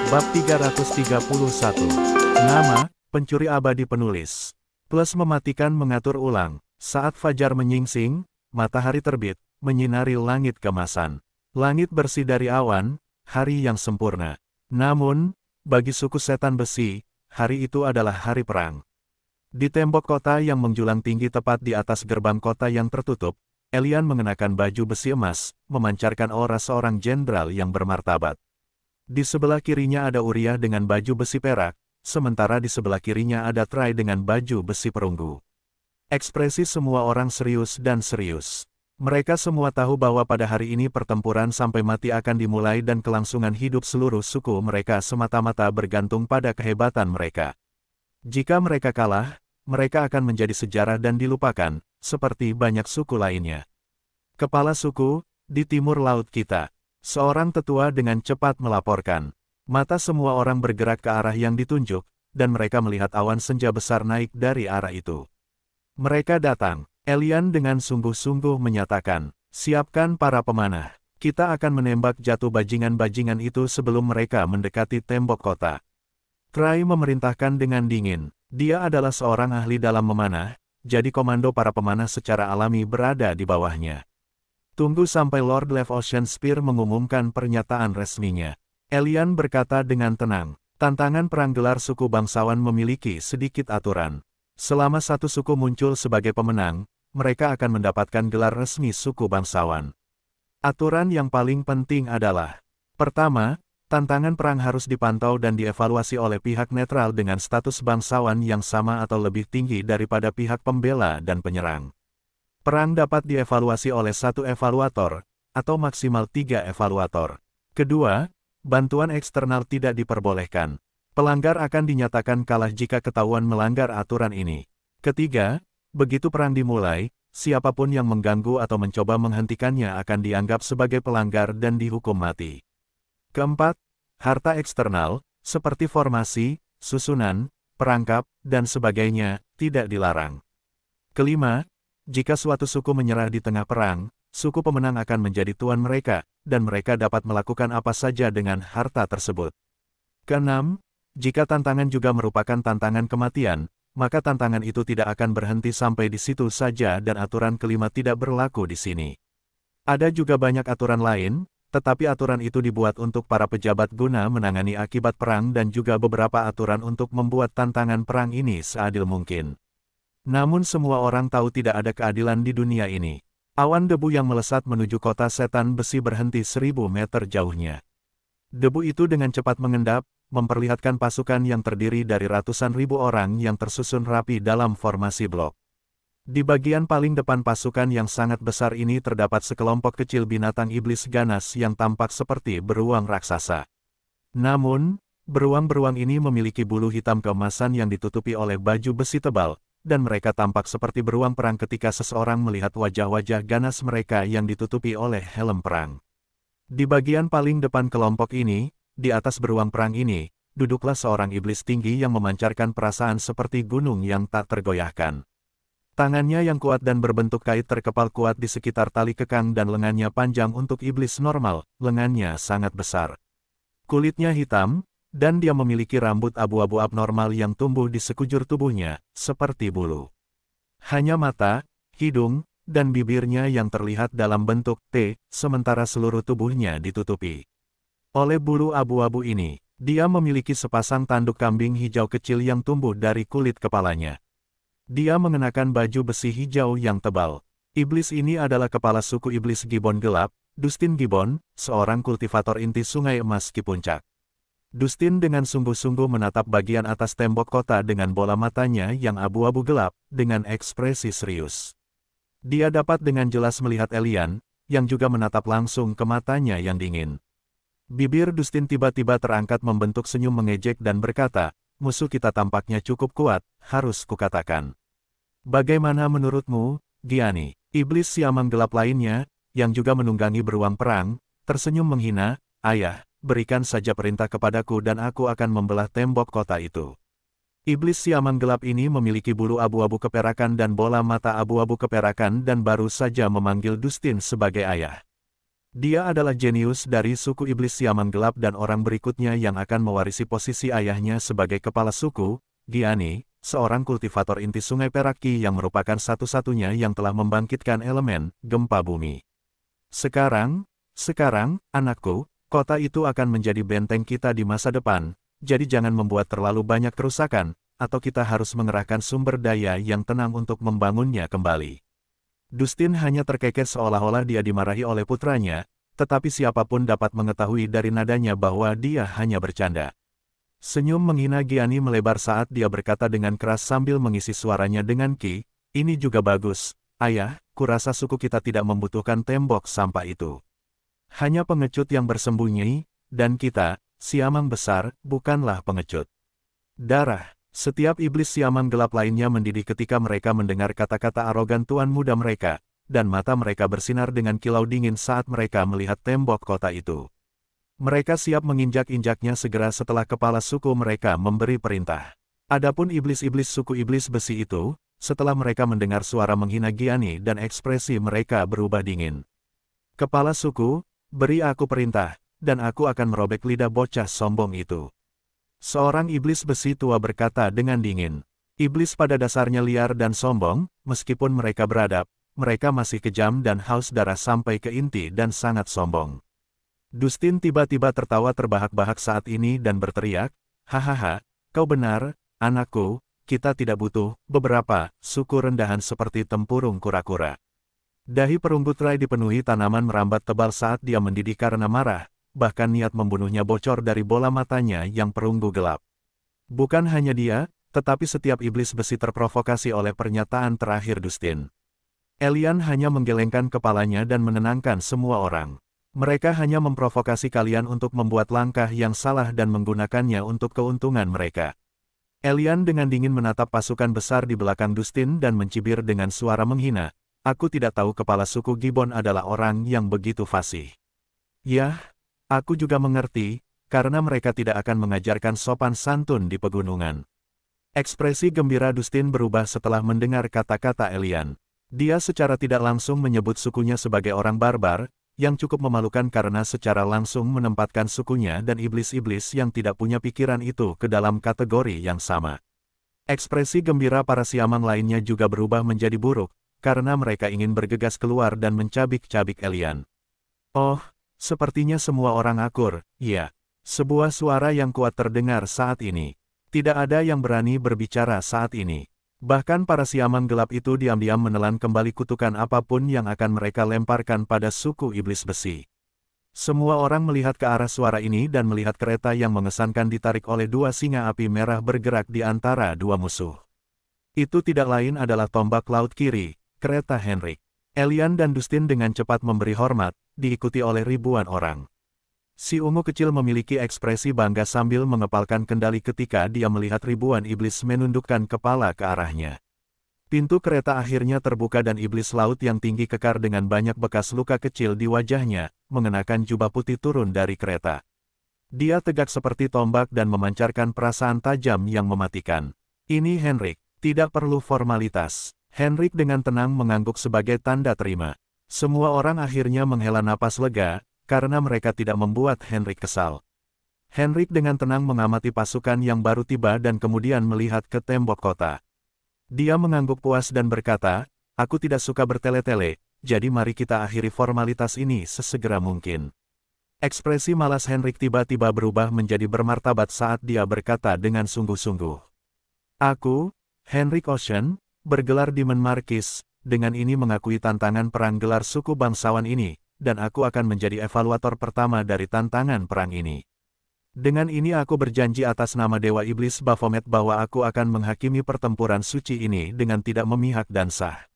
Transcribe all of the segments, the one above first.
Bab 331. Nama, pencuri abadi penulis. Plus mematikan mengatur ulang. Saat fajar menyingsing, matahari terbit, menyinari langit kemasan. Langit bersih dari awan, hari yang sempurna. Namun, bagi suku setan besi, hari itu adalah hari perang. Di tembok kota yang menjulang tinggi tepat di atas gerbang kota yang tertutup, Elian mengenakan baju besi emas, memancarkan aura seorang jenderal yang bermartabat. Di sebelah kirinya ada Uriah dengan baju besi perak, sementara di sebelah kirinya ada Trai dengan baju besi perunggu. Ekspresi semua orang serius dan serius. Mereka semua tahu bahwa pada hari ini pertempuran sampai mati akan dimulai dan kelangsungan hidup seluruh suku mereka semata-mata bergantung pada kehebatan mereka. Jika mereka kalah, mereka akan menjadi sejarah dan dilupakan, seperti banyak suku lainnya. Kepala suku, di timur laut kita. Seorang tetua dengan cepat melaporkan. Mata semua orang bergerak ke arah yang ditunjuk, dan mereka melihat awan senja besar naik dari arah itu. Mereka datang. Elian dengan sungguh-sungguh menyatakan, siapkan para pemanah. Kita akan menembak jatuh bajingan-bajingan itu sebelum mereka mendekati tembok kota. Trai memerintahkan dengan dingin. Dia adalah seorang ahli dalam memanah, jadi komando para pemanah secara alami berada di bawahnya. Tunggu sampai Lord Lev Ocean Spear mengumumkan pernyataan resminya. Elian berkata dengan tenang, tantangan perang gelar suku bangsawan memiliki sedikit aturan. Selama satu suku muncul sebagai pemenang, mereka akan mendapatkan gelar resmi suku bangsawan. Aturan yang paling penting adalah, pertama, tantangan perang harus dipantau dan dievaluasi oleh pihak netral dengan status bangsawan yang sama atau lebih tinggi daripada pihak pembela dan penyerang. Perang dapat dievaluasi oleh satu evaluator, atau maksimal 3 evaluator. Kedua, bantuan eksternal tidak diperbolehkan. Pelanggar akan dinyatakan kalah jika ketahuan melanggar aturan ini. Ketiga, begitu perang dimulai, siapapun yang mengganggu atau mencoba menghentikannya akan dianggap sebagai pelanggar dan dihukum mati. Keempat, harta eksternal, seperti formasi, susunan, perangkap, dan sebagainya, tidak dilarang. Kelima, jika suatu suku menyerah di tengah perang, suku pemenang akan menjadi tuan mereka, dan mereka dapat melakukan apa saja dengan harta tersebut. Keenam, jika tantangan juga merupakan tantangan kematian, maka tantangan itu tidak akan berhenti sampai di situ saja dan aturan kelima tidak berlaku di sini. Ada juga banyak aturan lain, tetapi aturan itu dibuat untuk para pejabat guna menangani akibat perang dan juga beberapa aturan untuk membuat tantangan perang ini seadil mungkin. Namun semua orang tahu tidak ada keadilan di dunia ini. Awan debu yang melesat menuju kota setan besi berhenti 1000 meter jauhnya. Debu itu dengan cepat mengendap, memperlihatkan pasukan yang terdiri dari ratusan ribu orang yang tersusun rapi dalam formasi blok. Di bagian paling depan pasukan yang sangat besar ini terdapat sekelompok kecil binatang iblis ganas yang tampak seperti beruang raksasa. Namun, beruang-beruang ini memiliki bulu hitam keemasan yang ditutupi oleh baju besi tebal, dan mereka tampak seperti beruang perang ketika seseorang melihat wajah-wajah ganas mereka yang ditutupi oleh helm perang. Di bagian paling depan kelompok ini, di atas beruang perang ini, duduklah seorang iblis tinggi yang memancarkan perasaan seperti gunung yang tak tergoyahkan. Tangannya yang kuat dan berbentuk kait terkepal kuat di sekitar tali kekang dan lengannya panjang untuk iblis normal, lengannya sangat besar. Kulitnya hitam, dan dia memiliki rambut abu-abu abnormal yang tumbuh di sekujur tubuhnya, seperti bulu. Hanya mata, hidung, dan bibirnya yang terlihat dalam bentuk T, sementara seluruh tubuhnya ditutupi oleh bulu abu-abu ini. Dia memiliki sepasang tanduk kambing hijau kecil yang tumbuh dari kulit kepalanya. Dia mengenakan baju besi hijau yang tebal. Iblis ini adalah kepala suku iblis Gibbon gelap, Dustin Gibbon, seorang kultivator inti sungai emas Ki Puncak. Dustin dengan sungguh-sungguh menatap bagian atas tembok kota dengan bola matanya yang abu-abu gelap, dengan ekspresi serius. Dia dapat dengan jelas melihat Elian, yang juga menatap langsung ke matanya yang dingin. Bibir Dustin tiba-tiba terangkat membentuk senyum mengejek dan berkata, musuh kita tampaknya cukup kuat, harus kukatakan. Bagaimana menurutmu, Gianni? Iblis siamang gelap lainnya, yang juga menunggangi beruang perang, tersenyum menghina, ayah. Berikan saja perintah kepadaku dan aku akan membelah tembok kota itu. Iblis siamang gelap ini memiliki bulu abu-abu keperakan dan bola mata abu-abu keperakan dan baru saja memanggil Dustin sebagai ayah. Dia adalah jenius dari suku iblis Siaman Gelap dan orang berikutnya yang akan mewarisi posisi ayahnya sebagai kepala suku, Gianni, seorang kultivator inti Sungai Peraki yang merupakan satu-satunya yang telah membangkitkan elemen gempa bumi. Sekarang, anakku, kota itu akan menjadi benteng kita di masa depan, jadi jangan membuat terlalu banyak kerusakan, atau kita harus mengerahkan sumber daya yang tenang untuk membangunnya kembali. Dustin hanya terkekeh seolah-olah dia dimarahi oleh putranya, tetapi siapapun dapat mengetahui dari nadanya bahwa dia hanya bercanda. Senyum menghina Gianni melebar saat dia berkata dengan keras sambil mengisi suaranya dengan ki, "Ini juga bagus, ayah, kurasa suku kita tidak membutuhkan tembok sampah itu. Hanya pengecut yang bersembunyi, dan kita, siamang besar, bukanlah pengecut." Darah. Setiap iblis siaman gelap lainnya mendidih ketika mereka mendengar kata-kata arogan tuan muda mereka, dan mata mereka bersinar dengan kilau dingin saat mereka melihat tembok kota itu. Mereka siap menginjak-injaknya segera setelah kepala suku mereka memberi perintah. Adapun iblis-iblis suku iblis besi itu, setelah mereka mendengar suara menghina Gianni dan ekspresi mereka berubah dingin. "Kepala suku, beri aku perintah, dan aku akan merobek lidah bocah sombong itu." Seorang iblis besi tua berkata dengan dingin. Iblis pada dasarnya liar dan sombong, meskipun mereka beradab, mereka masih kejam dan haus darah sampai ke inti dan sangat sombong. Dustin tiba-tiba tertawa terbahak-bahak saat ini dan berteriak, "Hahaha, kau benar, anakku, kita tidak butuh beberapa suku rendahan seperti tempurung kura-kura." Dahi perunggu Trai dipenuhi tanaman merambat tebal saat dia mendidih karena marah. Bahkan niat membunuhnya bocor dari bola matanya yang perunggu gelap. Bukan hanya dia, tetapi setiap iblis besi terprovokasi oleh pernyataan terakhir Dustin. Elian hanya menggelengkan kepalanya dan menenangkan semua orang. Mereka hanya memprovokasi kalian untuk membuat langkah yang salah dan menggunakannya untuk keuntungan mereka. Elian dengan dingin menatap pasukan besar di belakang Dustin dan mencibir dengan suara menghina, "Aku tidak tahu kepala suku Gibbon adalah orang yang begitu fasih." "Yah, aku juga mengerti, karena mereka tidak akan mengajarkan sopan santun di pegunungan." Ekspresi gembira Dustin berubah setelah mendengar kata-kata Elian. Dia secara tidak langsung menyebut sukunya sebagai orang barbar, yang cukup memalukan karena secara langsung menempatkan sukunya dan iblis-iblis yang tidak punya pikiran itu ke dalam kategori yang sama. Ekspresi gembira para siamang lainnya juga berubah menjadi buruk, karena mereka ingin bergegas keluar dan mencabik-cabik Elian. "Oh, sepertinya semua orang akur, ya." Sebuah suara yang kuat terdengar saat ini. Tidak ada yang berani berbicara saat ini. Bahkan para siamang gelap itu diam-diam menelan kembali kutukan apapun yang akan mereka lemparkan pada suku iblis besi. Semua orang melihat ke arah suara ini dan melihat kereta yang mengesankan ditarik oleh dua singa api merah bergerak di antara dua musuh. Itu tidak lain adalah tombak laut kiri, kereta Henrik. Elian dan Dustin dengan cepat memberi hormat, diikuti oleh ribuan orang. Si ungu kecil memiliki ekspresi bangga sambil mengepalkan kendali ketika dia melihat ribuan iblis menundukkan kepala ke arahnya. Pintu kereta akhirnya terbuka dan iblis laut yang tinggi kekar dengan banyak bekas luka kecil di wajahnya, mengenakan jubah putih turun dari kereta. Dia tegak seperti tombak dan memancarkan perasaan tajam yang mematikan. "Ini Henrik, tidak perlu formalitas." Henrik dengan tenang mengangguk sebagai tanda terima. Semua orang akhirnya menghela napas lega, karena mereka tidak membuat Henrik kesal. Henrik dengan tenang mengamati pasukan yang baru tiba dan kemudian melihat ke tembok kota. Dia mengangguk puas dan berkata, "Aku tidak suka bertele-tele, jadi mari kita akhiri formalitas ini sesegera mungkin." Ekspresi malas Henrik tiba-tiba berubah menjadi bermartabat saat dia berkata dengan sungguh-sungguh. "Aku, Henrik Ocean, bergelar Demon Marquis, dengan ini mengakui tantangan perang gelar suku bangsawan ini, dan aku akan menjadi evaluator pertama dari tantangan perang ini. Dengan ini aku berjanji atas nama Dewa Iblis Baphomet bahwa aku akan menghakimi pertempuran suci ini dengan tidak memihak dan sah.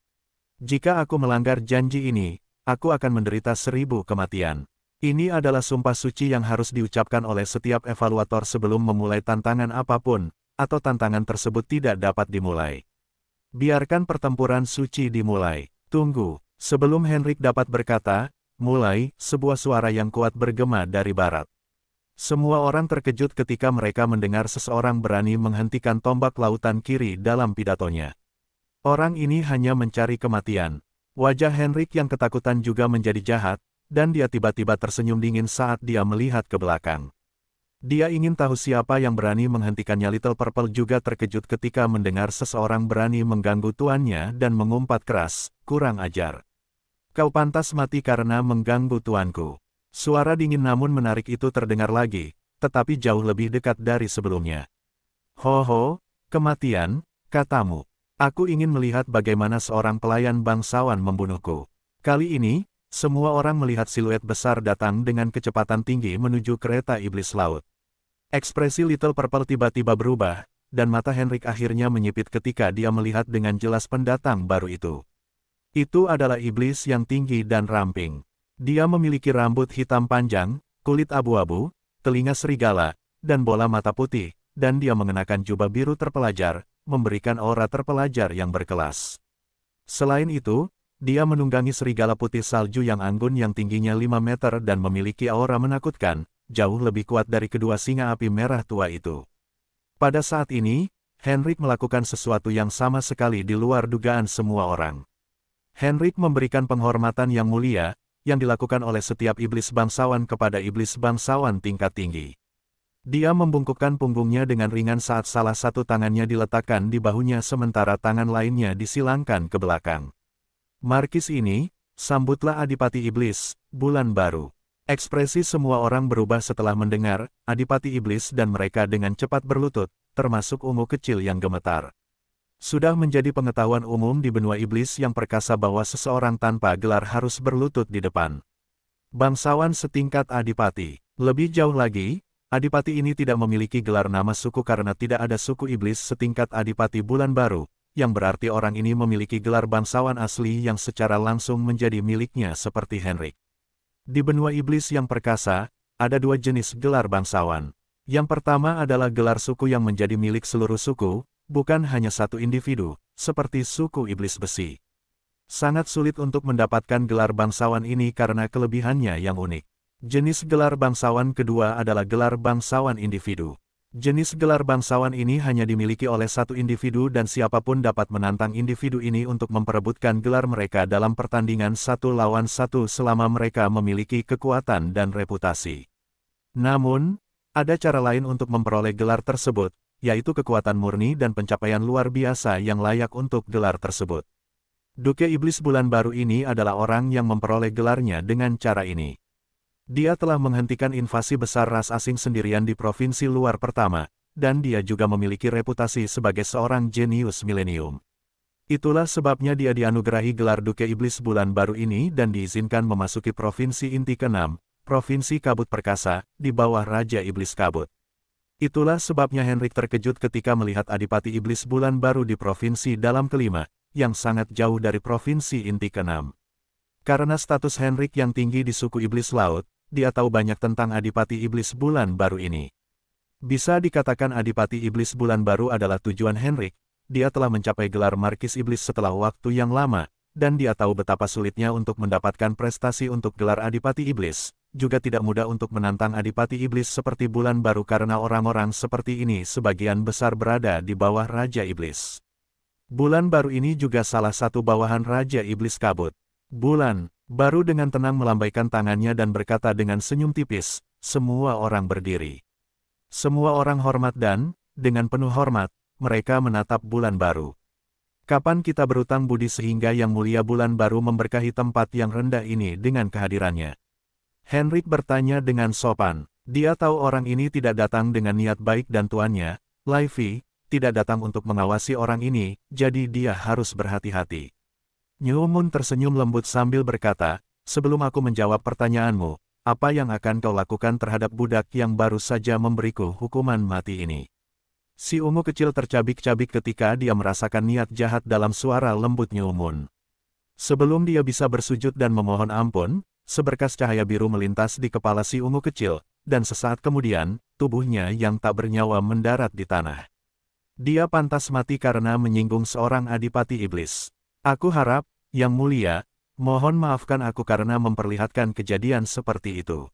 Jika aku melanggar janji ini, aku akan menderita 1000 kematian. Ini adalah sumpah suci yang harus diucapkan oleh setiap evaluator sebelum memulai tantangan apapun, atau tantangan tersebut tidak dapat dimulai. Biarkan pertempuran suci dimulai. Tunggu." Sebelum Henrik dapat berkata, "Mulai," sebuah suara yang kuat bergema dari barat. Semua orang terkejut ketika mereka mendengar seseorang berani menghentikan tombak lautan kiri dalam pidatonya. Orang ini hanya mencari kematian. Wajah Henrik yang ketakutan juga menjadi jahat, dan dia tiba-tiba tersenyum dingin saat dia melihat ke belakang. Dia ingin tahu siapa yang berani menghentikannya. Little Purple juga terkejut ketika mendengar seseorang berani mengganggu tuannya dan mengumpat keras, "Kurang ajar. Kau pantas mati karena mengganggu tuanku." Suara dingin namun menarik itu terdengar lagi, tetapi jauh lebih dekat dari sebelumnya. "Ho, kematian, katamu. Aku ingin melihat bagaimana seorang pelayan bangsawan membunuhku." Kali ini, semua orang melihat siluet besar datang dengan kecepatan tinggi menuju kereta iblis laut. Ekspresi Little Purple tiba-tiba berubah, dan mata Henrik akhirnya menyipit ketika dia melihat dengan jelas pendatang baru itu. Itu adalah iblis yang tinggi dan ramping. Dia memiliki rambut hitam panjang, kulit abu-abu, telinga serigala, dan bola mata putih, dan dia mengenakan jubah biru terpelajar, memberikan aura terpelajar yang berkelas. Selain itu, dia menunggangi serigala putih salju yang anggun yang tingginya 5 meter dan memiliki aura menakutkan, jauh lebih kuat dari kedua singa api merah tua itu. Pada saat ini, Henrik melakukan sesuatu yang sama sekali di luar dugaan semua orang. Henrik memberikan penghormatan yang mulia, yang dilakukan oleh setiap iblis bangsawan kepada iblis bangsawan tingkat tinggi. Dia membungkukkan punggungnya dengan ringan saat salah satu tangannya diletakkan di bahunya sementara tangan lainnya disilangkan ke belakang. "Markis ini, sambutlah Adipati Iblis, Bulan Baru." Ekspresi semua orang berubah setelah mendengar Adipati Iblis dan mereka dengan cepat berlutut, termasuk ungu kecil yang gemetar. Sudah menjadi pengetahuan umum di benua iblis yang perkasa bahwa seseorang tanpa gelar harus berlutut di depan bangsawan setingkat Adipati. Lebih jauh lagi, Adipati ini tidak memiliki gelar nama suku karena tidak ada suku iblis setingkat Adipati Bulan Baru, yang berarti orang ini memiliki gelar bangsawan asli yang secara langsung menjadi miliknya seperti Henrik. Di benua iblis yang perkasa, ada dua jenis gelar bangsawan. Yang pertama adalah gelar suku yang menjadi milik seluruh suku, bukan hanya satu individu, seperti suku iblis besi. Sangat sulit untuk mendapatkan gelar bangsawan ini karena kelebihannya yang unik. Jenis gelar bangsawan kedua adalah gelar bangsawan individu. Jenis gelar bangsawan ini hanya dimiliki oleh satu individu dan siapapun dapat menantang individu ini untuk memperebutkan gelar mereka dalam pertandingan 1 lawan 1 selama mereka memiliki kekuatan dan reputasi. Namun, ada cara lain untuk memperoleh gelar tersebut, yaitu kekuatan murni dan pencapaian luar biasa yang layak untuk gelar tersebut. Duke Iblis Bulan Baru ini adalah orang yang memperoleh gelarnya dengan cara ini. Dia telah menghentikan invasi besar ras asing sendirian di provinsi luar pertama, dan dia juga memiliki reputasi sebagai seorang jenius milenium. Itulah sebabnya dia dianugerahi gelar Duke Iblis Bulan Baru ini dan diizinkan memasuki provinsi inti ke-6, Provinsi Kabut Perkasa, di bawah Raja Iblis Kabut. Itulah sebabnya Henrik terkejut ketika melihat Adipati Iblis Bulan Baru di provinsi dalam ke-5, yang sangat jauh dari provinsi inti ke-6. Karena status Henrik yang tinggi di suku Iblis Laut, dia tahu banyak tentang Adipati Iblis Bulan Baru ini. Bisa dikatakan Adipati Iblis Bulan Baru adalah tujuan Henrik. Dia telah mencapai gelar Markis Iblis setelah waktu yang lama, dan dia tahu betapa sulitnya untuk mendapatkan prestasi untuk gelar Adipati Iblis. Juga tidak mudah untuk menantang Adipati Iblis seperti Bulan Baru karena orang-orang seperti ini sebagian besar berada di bawah Raja Iblis. Bulan Baru ini juga salah satu bawahan Raja Iblis Kabut. Bulan Baru dengan tenang melambaikan tangannya dan berkata dengan senyum tipis, "Semua orang berdiri." Semua orang hormat dan, dengan penuh hormat, mereka menatap Bulan Baru. Kapan kita berutang budi sehingga Yang Mulia Bulan Baru memberkahi tempat yang rendah ini dengan kehadirannya? Henrik bertanya dengan sopan. Dia tahu orang ini tidak datang dengan niat baik dan tuannya, Levi, tidak datang untuk mengawasi orang ini, jadi dia harus berhati-hati. Newmoon tersenyum lembut sambil berkata, "Sebelum aku menjawab pertanyaanmu, apa yang akan kau lakukan terhadap budak yang baru saja memberiku hukuman mati ini?" Si ungu kecil tercabik-cabik ketika dia merasakan niat jahat dalam suara lembut Newmoon. Sebelum dia bisa bersujud dan memohon ampun, seberkas cahaya biru melintas di kepala si ungu kecil, dan sesaat kemudian, tubuhnya yang tak bernyawa mendarat di tanah. Dia pantas mati karena menyinggung seorang Adipati Iblis. Aku harap, Yang Mulia, mohon maafkan aku karena memperlihatkan kejadian seperti itu.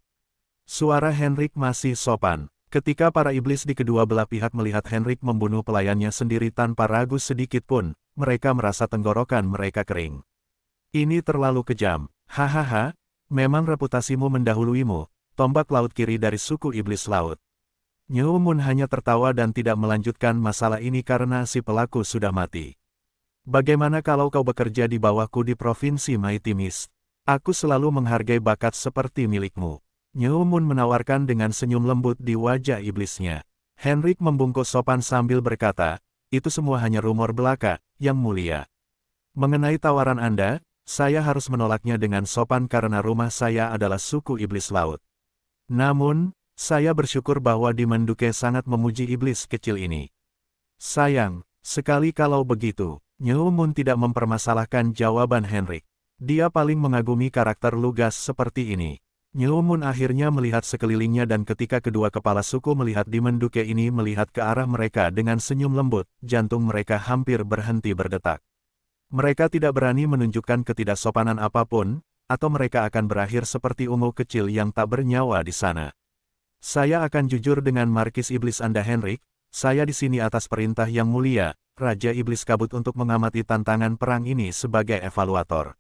Suara Henrik masih sopan. Ketika para iblis di kedua belah pihak melihat Henrik membunuh pelayannya sendiri tanpa ragu sedikit pun, mereka merasa tenggorokan mereka kering. Ini terlalu kejam. Hahaha, Memang reputasimu mendahuluimu, tombak laut kiri dari suku iblis laut. Nyu Mun hanya tertawa dan tidak melanjutkan masalah ini karena si pelaku sudah mati. Bagaimana kalau kau bekerja di bawahku di Provinsi Mighty Mist? Aku selalu menghargai bakat seperti milikmu. Nyu Mun menawarkan dengan senyum lembut di wajah iblisnya. Henrik membungkuk sopan sambil berkata, itu semua hanya rumor belaka, Yang Mulia. Mengenai tawaran Anda, saya harus menolaknya dengan sopan karena rumah saya adalah suku iblis laut. Namun, saya bersyukur bahwa di Menduke sangat memuji iblis kecil ini. Sayang, sekali kalau begitu, Nyu Mun tidak mempermasalahkan jawaban Henrik. Dia paling mengagumi karakter lugas seperti ini. Nyu Mun akhirnya melihat sekelilingnya dan ketika kedua kepala suku melihat di Menduke ini melihat ke arah mereka dengan senyum lembut, jantung mereka hampir berhenti berdetak. Mereka tidak berani menunjukkan ketidaksopanan apapun, atau mereka akan berakhir seperti ungu kecil yang tak bernyawa di sana. Saya akan jujur dengan Markis Iblis Anda Henrik, saya di sini atas perintah Yang Mulia, Raja Iblis Kabut untuk mengamati tantangan perang ini sebagai evaluator.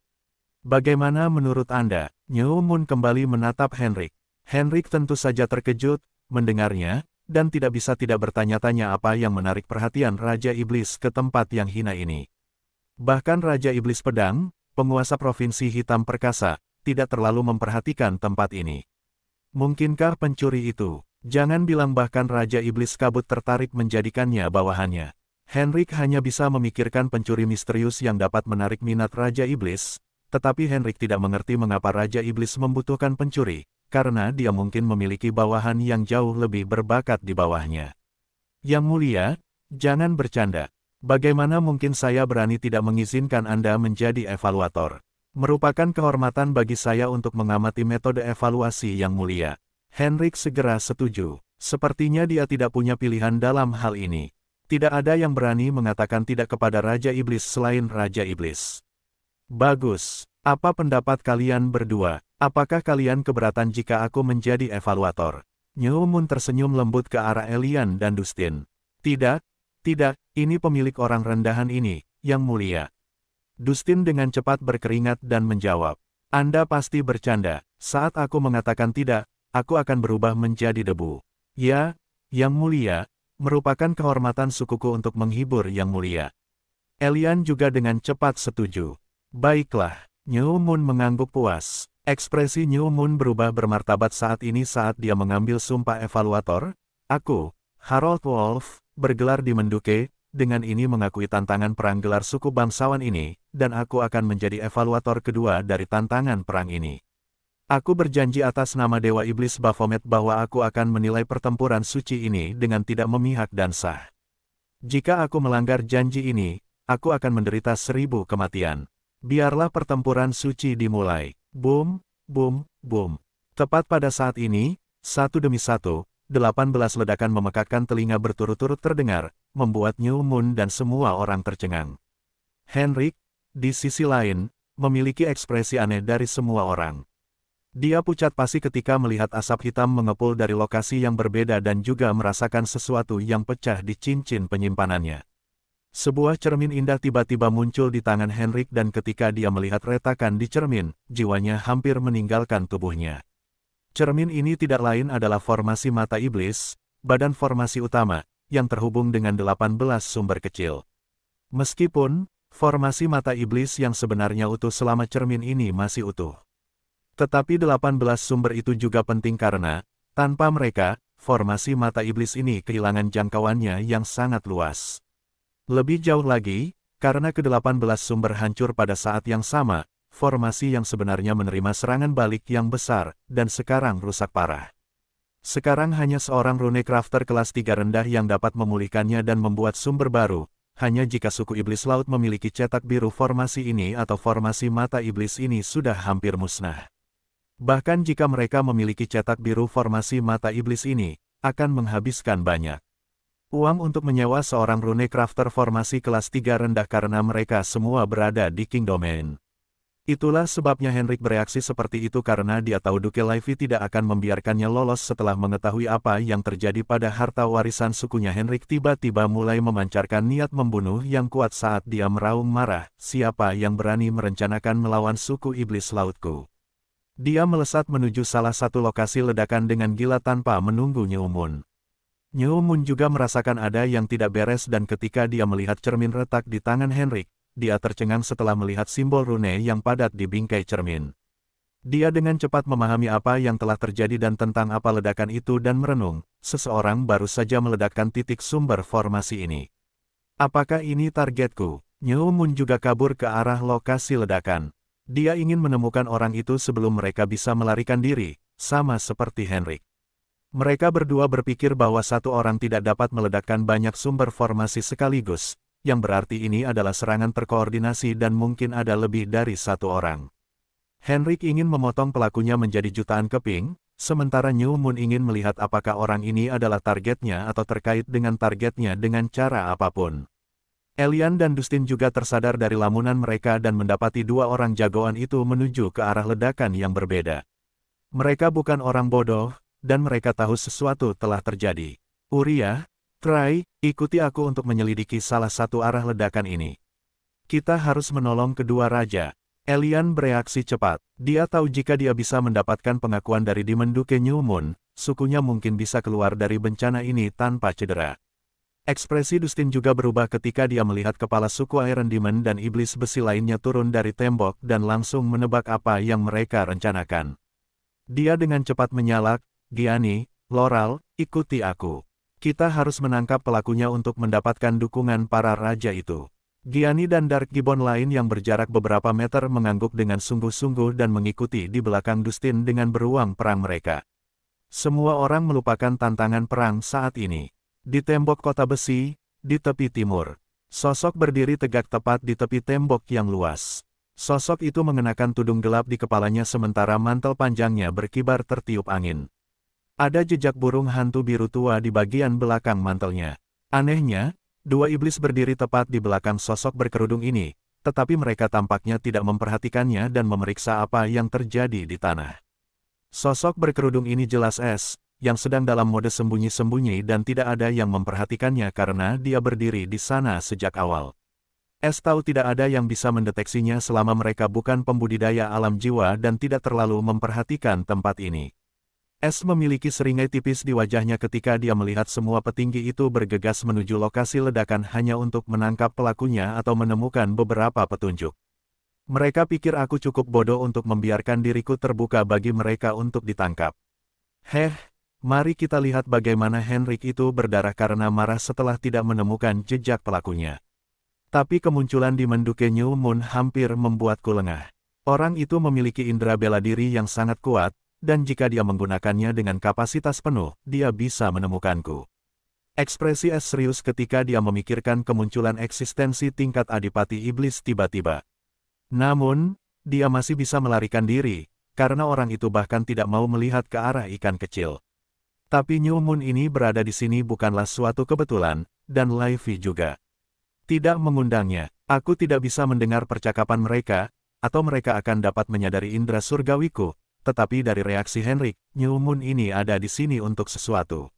Bagaimana menurut Anda? Nyu Mun kembali menatap Henrik. Henrik tentu saja terkejut, mendengarnya, dan tidak bisa tidak bertanya-tanya apa yang menarik perhatian Raja Iblis ke tempat yang hina ini. Bahkan Raja Iblis Pedang, penguasa Provinsi Hitam Perkasa, tidak terlalu memperhatikan tempat ini. Mungkinkah pencuri itu? Jangan bilang bahkan Raja Iblis Kabut tertarik menjadikannya bawahannya. Henrik hanya bisa memikirkan pencuri misterius yang dapat menarik minat Raja Iblis. Tetapi Henrik tidak mengerti mengapa Raja Iblis membutuhkan pencuri, karena dia mungkin memiliki bawahan yang jauh lebih berbakat di bawahnya. Yang Mulia, jangan bercanda. Bagaimana mungkin saya berani tidak mengizinkan Anda menjadi evaluator? Merupakan kehormatan bagi saya untuk mengamati metode evaluasi Yang Mulia. Henrik segera setuju. Sepertinya dia tidak punya pilihan dalam hal ini. Tidak ada yang berani mengatakan tidak kepada Raja Iblis selain Raja Iblis. Bagus. Apa pendapat kalian berdua? Apakah kalian keberatan jika aku menjadi evaluator? Nyu Mun tersenyum lembut ke arah Elian dan Dustin. Tidak, ini pemilik orang rendahan ini, Yang Mulia. Dustin dengan cepat berkeringat dan menjawab. Anda pasti bercanda. Saat aku mengatakan tidak, aku akan berubah menjadi debu. Ya, Yang Mulia, merupakan kehormatan sukuku untuk menghibur Yang Mulia. Elian juga dengan cepat setuju. Baiklah, Nyu Mun mengangguk puas. Ekspresi Nyu Mun berubah bermartabat saat ini saat dia mengambil sumpah evaluator. Aku, Harold Wolf, bergelar di Menduke, dengan ini mengakui tantangan perang gelar suku bangsawan ini, dan aku akan menjadi evaluator kedua dari tantangan perang ini. Aku berjanji atas nama Dewa Iblis Baphomet bahwa aku akan menilai pertempuran suci ini dengan tidak memihak dan sah. Jika aku melanggar janji ini, aku akan menderita 1000 kematian. Biarlah pertempuran suci dimulai. Boom, boom, boom. Tepat pada saat ini, satu demi satu, 18 ledakan memekakkan telinga berturut-turut terdengar, membuat Nyu Mun dan semua orang tercengang. Henrik, di sisi lain, memiliki ekspresi aneh dari semua orang. Dia pucat pasi ketika melihat asap hitam mengepul dari lokasi yang berbeda dan juga merasakan sesuatu yang pecah di cincin penyimpanannya. Sebuah cermin indah tiba-tiba muncul di tangan Henrik dan ketika dia melihat retakan di cermin, jiwanya hampir meninggalkan tubuhnya. Cermin ini tidak lain adalah formasi mata iblis, badan formasi utama, yang terhubung dengan 18 sumber kecil. Meskipun, formasi mata iblis yang sebenarnya utuh selama cermin ini masih utuh. Tetapi 18 sumber itu juga penting karena, tanpa mereka, formasi mata iblis ini kehilangan jangkauannya yang sangat luas. Lebih jauh lagi, karena ke-18 sumber hancur pada saat yang sama, formasi yang sebenarnya menerima serangan balik yang besar, dan sekarang rusak parah. Sekarang hanya seorang rune crafter kelas 3 rendah yang dapat memulihkannya dan membuat sumber baru, hanya jika suku iblis laut memiliki cetak biru formasi ini atau formasi mata iblis ini sudah hampir musnah. Bahkan jika mereka memiliki cetak biru formasi mata iblis ini, akan menghabiskan banyak uang untuk menyewa seorang rune crafter formasi kelas 3 rendah karena mereka semua berada di King Domain. Itulah sebabnya Henrik bereaksi seperti itu karena dia tahu Duke Levi tidak akan membiarkannya lolos setelah mengetahui apa yang terjadi pada harta warisan sukunya. Henrik tiba-tiba mulai memancarkan niat membunuh yang kuat saat dia meraung marah, siapa yang berani merencanakan melawan suku iblis lautku. Dia melesat menuju salah satu lokasi ledakan dengan gila tanpa menunggu Nyumun. Nyumun juga merasakan ada yang tidak beres dan ketika dia melihat cermin retak di tangan Henrik, dia tercengang setelah melihat simbol rune yang padat di bingkai cermin. Dia dengan cepat memahami apa yang telah terjadi dan tentang apa ledakan itu dan merenung, seseorang baru saja meledakkan titik sumber formasi ini. Apakah ini targetku? Nyumun juga kabur ke arah lokasi ledakan. Dia ingin menemukan orang itu sebelum mereka bisa melarikan diri, sama seperti Henrik. Mereka berdua berpikir bahwa satu orang tidak dapat meledakkan banyak sumber formasi sekaligus, yang berarti ini adalah serangan terkoordinasi dan mungkin ada lebih dari satu orang. Henrik ingin memotong pelakunya menjadi jutaan keping, sementara Nyumun ingin melihat apakah orang ini adalah targetnya atau terkait dengan targetnya dengan cara apapun. Elian dan Dustin juga tersadar dari lamunan mereka dan mendapati dua orang jagoan itu menuju ke arah ledakan yang berbeda. Mereka bukan orang bodoh, dan mereka tahu sesuatu telah terjadi. Uria, Trai, ikuti aku untuk menyelidiki salah satu arah ledakan ini. Kita harus menolong kedua raja. Elian bereaksi cepat. Dia tahu jika dia bisa mendapatkan pengakuan dari Demon Duke Nyumun, sukunya mungkin bisa keluar dari bencana ini tanpa cedera. Ekspresi Dustin juga berubah ketika dia melihat kepala suku Iron Demon dan iblis besi lainnya turun dari tembok dan langsung menebak apa yang mereka rencanakan. Dia dengan cepat menyalak, Gianni, Laurel, ikuti aku. Kita harus menangkap pelakunya untuk mendapatkan dukungan para raja itu. Gianni dan Dark Gibbon lain yang berjarak beberapa meter mengangguk dengan sungguh-sungguh dan mengikuti di belakang Dustin dengan beruang perang mereka. Semua orang melupakan tantangan perang saat ini. Di tembok kota besi, di tepi timur, sosok berdiri tegak tepat di tepi tembok yang luas. Sosok itu mengenakan tudung gelap di kepalanya sementara mantel panjangnya berkibar tertiup angin. Ada jejak burung hantu biru tua di bagian belakang mantelnya. Anehnya, dua iblis berdiri tepat di belakang sosok berkerudung ini, tetapi mereka tampaknya tidak memperhatikannya dan memeriksa apa yang terjadi di tanah. Sosok berkerudung ini jelas Es, yang sedang dalam mode sembunyi-sembunyi dan tidak ada yang memperhatikannya karena dia berdiri di sana sejak awal. Es tahu tidak ada yang bisa mendeteksinya selama mereka bukan pembudidaya alam jiwa dan tidak terlalu memperhatikan tempat ini. Es memiliki seringai tipis di wajahnya ketika dia melihat semua petinggi itu bergegas menuju lokasi ledakan hanya untuk menangkap pelakunya atau menemukan beberapa petunjuk. Mereka pikir aku cukup bodoh untuk membiarkan diriku terbuka bagi mereka untuk ditangkap. Mari kita lihat bagaimana Henrik itu berdarah karena marah setelah tidak menemukan jejak pelakunya. Tapi kemunculan Demon Duke Nyumun hampir membuatku lengah. Orang itu memiliki indera bela diri yang sangat kuat, dan jika dia menggunakannya dengan kapasitas penuh, dia bisa menemukanku. Ekspresi Es serius ketika dia memikirkan kemunculan eksistensi tingkat adipati iblis tiba-tiba. Namun, dia masih bisa melarikan diri, karena orang itu bahkan tidak mau melihat ke arah ikan kecil. Tapi Nyumun ini berada di sini bukanlah suatu kebetulan, dan Levi juga tidak mengundangnya. Aku tidak bisa mendengar percakapan mereka, atau mereka akan dapat menyadari indera surgawiku, tetapi dari reaksi Henrik, Nyumun ini ada di sini untuk sesuatu.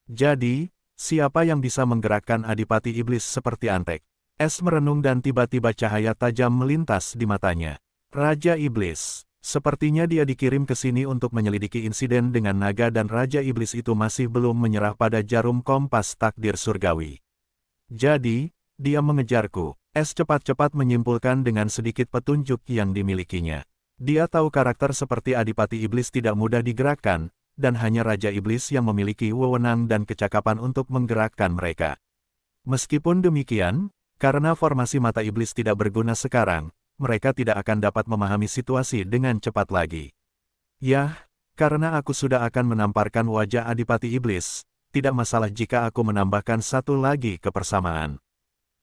Jadi, siapa yang bisa menggerakkan adipati iblis seperti Antek? Es merenung dan tiba-tiba cahaya tajam melintas di matanya. Raja Iblis. Sepertinya dia dikirim ke sini untuk menyelidiki insiden dengan naga dan Raja Iblis itu masih belum menyerah pada jarum kompas takdir surgawi. Jadi, dia mengejarku. Es cepat-cepat menyimpulkan dengan sedikit petunjuk yang dimilikinya. Dia tahu karakter seperti Adipati Iblis tidak mudah digerakkan, dan hanya Raja Iblis yang memiliki wewenang dan kecakapan untuk menggerakkan mereka. Meskipun demikian, karena formasi mata iblis tidak berguna sekarang, mereka tidak akan dapat memahami situasi dengan cepat lagi. Yah, karena aku sudah akan menamparkan wajah Adipati Iblis, tidak masalah jika aku menambahkan satu lagi kebersamaan.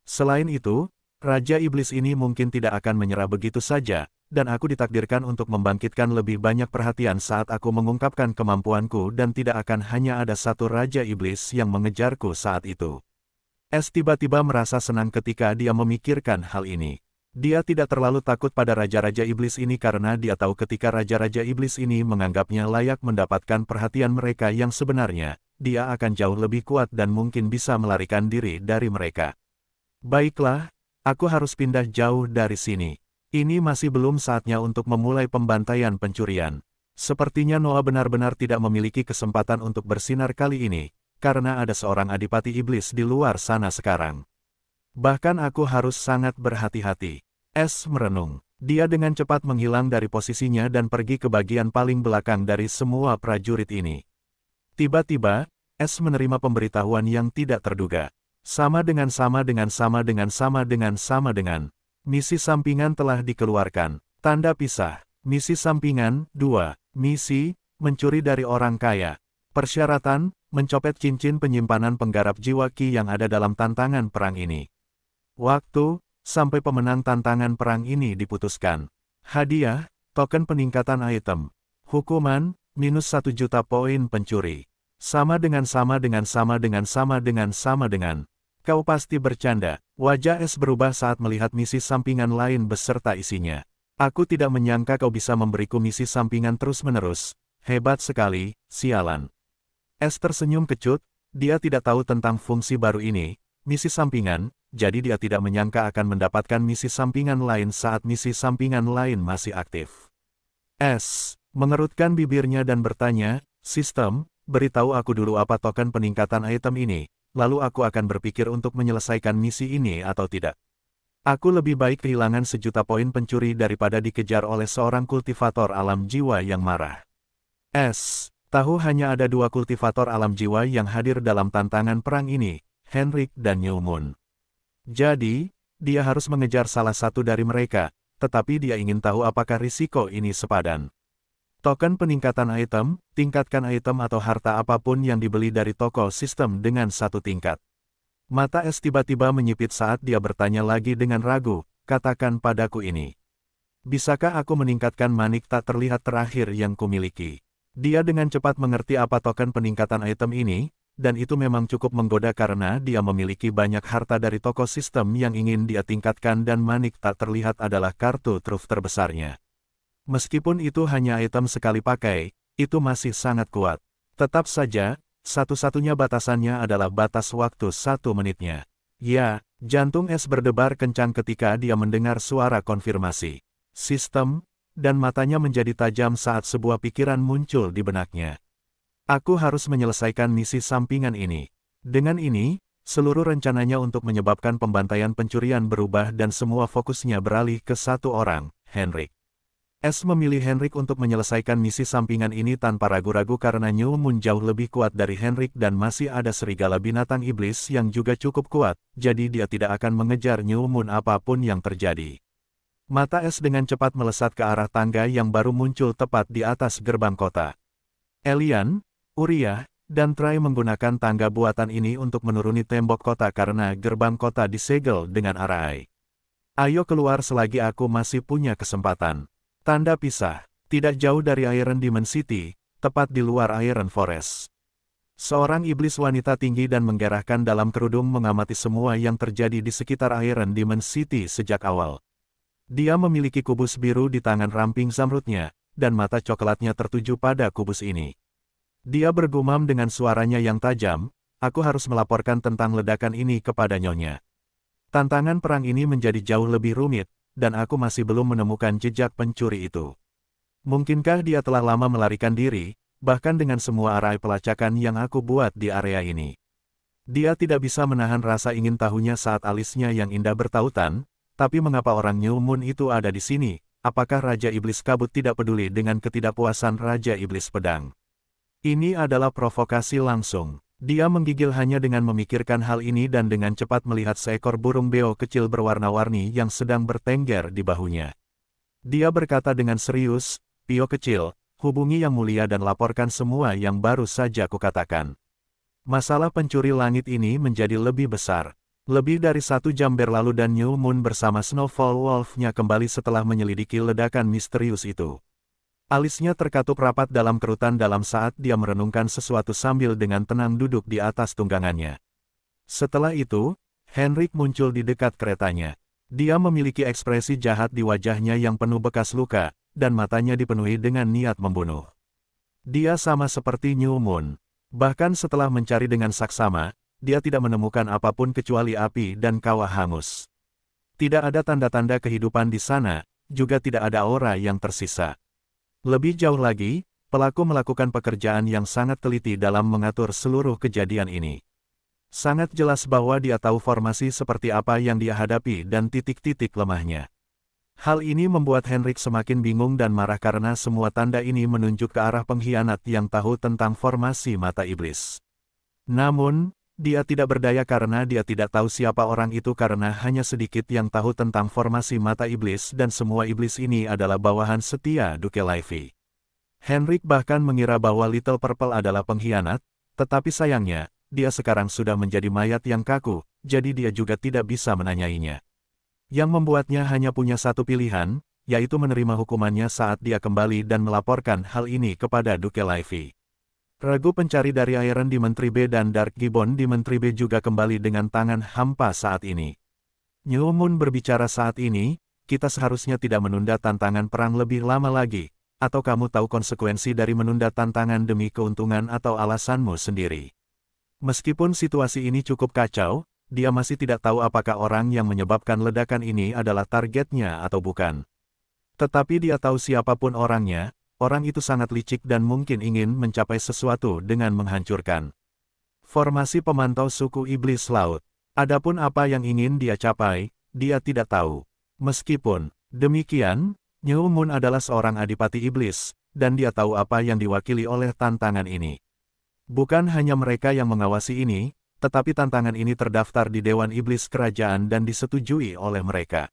Selain itu, Raja Iblis ini mungkin tidak akan menyerah begitu saja, dan aku ditakdirkan untuk membangkitkan lebih banyak perhatian saat aku mengungkapkan kemampuanku dan tidak akan hanya ada satu Raja Iblis yang mengejarku saat itu. Es tiba-tiba merasa senang ketika dia memikirkan hal ini. Dia tidak terlalu takut pada Raja-Raja Iblis ini karena dia tahu ketika Raja-Raja Iblis ini menganggapnya layak mendapatkan perhatian mereka yang sebenarnya, dia akan jauh lebih kuat dan mungkin bisa melarikan diri dari mereka. Baiklah, aku harus pindah jauh dari sini. Ini masih belum saatnya untuk memulai pembantaian pencurian. Sepertinya Noah benar-benar tidak memiliki kesempatan untuk bersinar kali ini, karena ada seorang adipati iblis di luar sana sekarang. Bahkan aku harus sangat berhati-hati. S merenung. Dia dengan cepat menghilang dari posisinya dan pergi ke bagian paling belakang dari semua prajurit ini. Tiba-tiba, S menerima pemberitahuan yang tidak terduga. Sama dengan. Misi sampingan telah dikeluarkan. Tanda pisah. Misi sampingan, 2. Misi, mencuri dari orang kaya. Persyaratan, mencopet cincin penyimpanan penggarap jiwa Ki yang ada dalam tantangan perang ini. Waktu, sampai pemenang tantangan perang ini diputuskan. Hadiah, token peningkatan item. Hukuman, minus 1 juta poin pencuri. Sama dengan. Kau pasti bercanda. Wajah S berubah saat melihat misi sampingan lain beserta isinya. Aku tidak menyangka kau bisa memberiku misi sampingan terus-menerus. Hebat sekali, sialan. S tersenyum kecut, dia tidak tahu tentang fungsi baru ini, misi sampingan, jadi dia tidak menyangka akan mendapatkan misi sampingan lain saat misi sampingan lain masih aktif. S mengerutkan bibirnya dan bertanya, sistem, beritahu aku dulu apa token peningkatan item ini. Lalu aku akan berpikir untuk menyelesaikan misi ini atau tidak. Aku lebih baik kehilangan 1 juta poin pencuri daripada dikejar oleh seorang kultivator alam jiwa yang marah. S. Tahu hanya ada 2 kultivator alam jiwa yang hadir dalam tantangan perang ini, Henrik dan New Moon. Jadi, dia harus mengejar salah satu dari mereka, tetapi dia ingin tahu apakah risiko ini sepadan. Token peningkatan item, tingkatkan item atau harta apapun yang dibeli dari toko sistem dengan 1 tingkat. Mata S tiba-tiba menyipit saat dia bertanya lagi dengan ragu, katakan padaku ini. Bisakah aku meningkatkan manik tak terlihat terakhir yang kumiliki? Dia dengan cepat mengerti apa token peningkatan item ini, dan itu memang cukup menggoda karena dia memiliki banyak harta dari toko sistem yang ingin dia tingkatkan dan manik tak terlihat adalah kartu truf terbesarnya. Meskipun itu hanya item sekali pakai, itu masih sangat kuat. Tetap saja, satu-satunya batasannya adalah batas waktu 1 menitnya. Ya, jantung S berdebar kencang ketika dia mendengar suara konfirmasi. Sistem, dan matanya menjadi tajam saat sebuah pikiran muncul di benaknya. Aku harus menyelesaikan misi sampingan ini. Dengan ini, seluruh rencananya untuk menyebabkan pembantaian pencurian berubah dan semua fokusnya beralih ke satu orang, Henrik. S memilih Henrik untuk menyelesaikan misi sampingan ini tanpa ragu-ragu karena New Moon jauh lebih kuat dari Henrik dan masih ada serigala binatang iblis yang juga cukup kuat, jadi dia tidak akan mengejar New Moon apapun yang terjadi. Mata S dengan cepat melesat ke arah tangga yang baru muncul tepat di atas gerbang kota. Elian, Uriah, dan Trai menggunakan tangga buatan ini untuk menuruni tembok kota karena gerbang kota disegel dengan arai. Ayo keluar selagi aku masih punya kesempatan. Tanda pisah, tidak jauh dari Iron Demon City, tepat di luar Iron Forest. Seorang iblis wanita tinggi dan menggerahkan dalam kerudung mengamati semua yang terjadi di sekitar Iron Demon City sejak awal. Dia memiliki kubus biru di tangan ramping zamrudnya, dan mata coklatnya tertuju pada kubus ini. Dia bergumam dengan suaranya yang tajam, aku harus melaporkan tentang ledakan ini kepada Nyonya. Tantangan perang ini menjadi jauh lebih rumit, dan aku masih belum menemukan jejak pencuri itu. Mungkinkah dia telah lama melarikan diri, bahkan dengan semua arai pelacakan yang aku buat di area ini. Dia tidak bisa menahan rasa ingin tahunya saat alisnya yang indah bertautan, tapi mengapa orang New Moon itu ada di sini? Apakah Raja Iblis Kabut tidak peduli dengan ketidakpuasan Raja Iblis Pedang? Ini adalah provokasi langsung. Dia menggigil hanya dengan memikirkan hal ini dan dengan cepat melihat seekor burung beo kecil berwarna-warni yang sedang bertengger di bahunya. Dia berkata dengan serius, "Pio kecil, hubungi Yang Mulia dan laporkan semua yang baru saja kukatakan." Masalah pencuri langit ini menjadi lebih besar. Lebih dari 1 jam berlalu dan New Moon bersama Snowfall Wolf-nya kembali setelah menyelidiki ledakan misterius itu. Alisnya terkatup rapat dalam kerutan dalam saat dia merenungkan sesuatu sambil dengan tenang duduk di atas tunggangannya. Setelah itu, Henrik muncul di dekat keretanya. Dia memiliki ekspresi jahat di wajahnya yang penuh bekas luka, dan matanya dipenuhi dengan niat membunuh. Dia sama seperti New Moon. Bahkan setelah mencari dengan saksama, dia tidak menemukan apapun kecuali api dan kawah hangus. Tidak ada tanda-tanda kehidupan di sana, juga tidak ada aura yang tersisa. Lebih jauh lagi, pelaku melakukan pekerjaan yang sangat teliti dalam mengatur seluruh kejadian ini. Sangat jelas bahwa dia tahu formasi seperti apa yang dia hadapi dan titik-titik lemahnya. Hal ini membuat Henrik semakin bingung dan marah karena semua tanda ini menunjuk ke arah pengkhianat yang tahu tentang formasi mata iblis. Namun, dia tidak berdaya karena dia tidak tahu siapa orang itu karena hanya sedikit yang tahu tentang formasi mata iblis dan semua iblis ini adalah bawahan setia Duke Levi. Henrik bahkan mengira bahwa Little Purple adalah pengkhianat, tetapi sayangnya, dia sekarang sudah menjadi mayat yang kaku, jadi dia juga tidak bisa menanyainya. Yang membuatnya hanya punya satu pilihan, yaitu menerima hukumannya saat dia kembali dan melaporkan hal ini kepada Duke Levi. Regu pencari dari Iron di Menteri B dan Dark Gibbon di Menteri B juga kembali dengan tangan hampa saat ini. New Moon berbicara saat ini, kita seharusnya tidak menunda tantangan perang lebih lama lagi, atau kamu tahu konsekuensi dari menunda tantangan demi keuntungan atau alasanmu sendiri. Meskipun situasi ini cukup kacau, dia masih tidak tahu apakah orang yang menyebabkan ledakan ini adalah targetnya atau bukan. Tetapi dia tahu siapapun orangnya, orang itu sangat licik dan mungkin ingin mencapai sesuatu dengan menghancurkan formasi pemantau suku iblis laut. Adapun apa yang ingin dia capai, dia tidak tahu. Meskipun demikian, New Moon adalah seorang adipati iblis, dan dia tahu apa yang diwakili oleh tantangan ini. Bukan hanya mereka yang mengawasi ini, tetapi tantangan ini terdaftar di Dewan Iblis Kerajaan dan disetujui oleh mereka.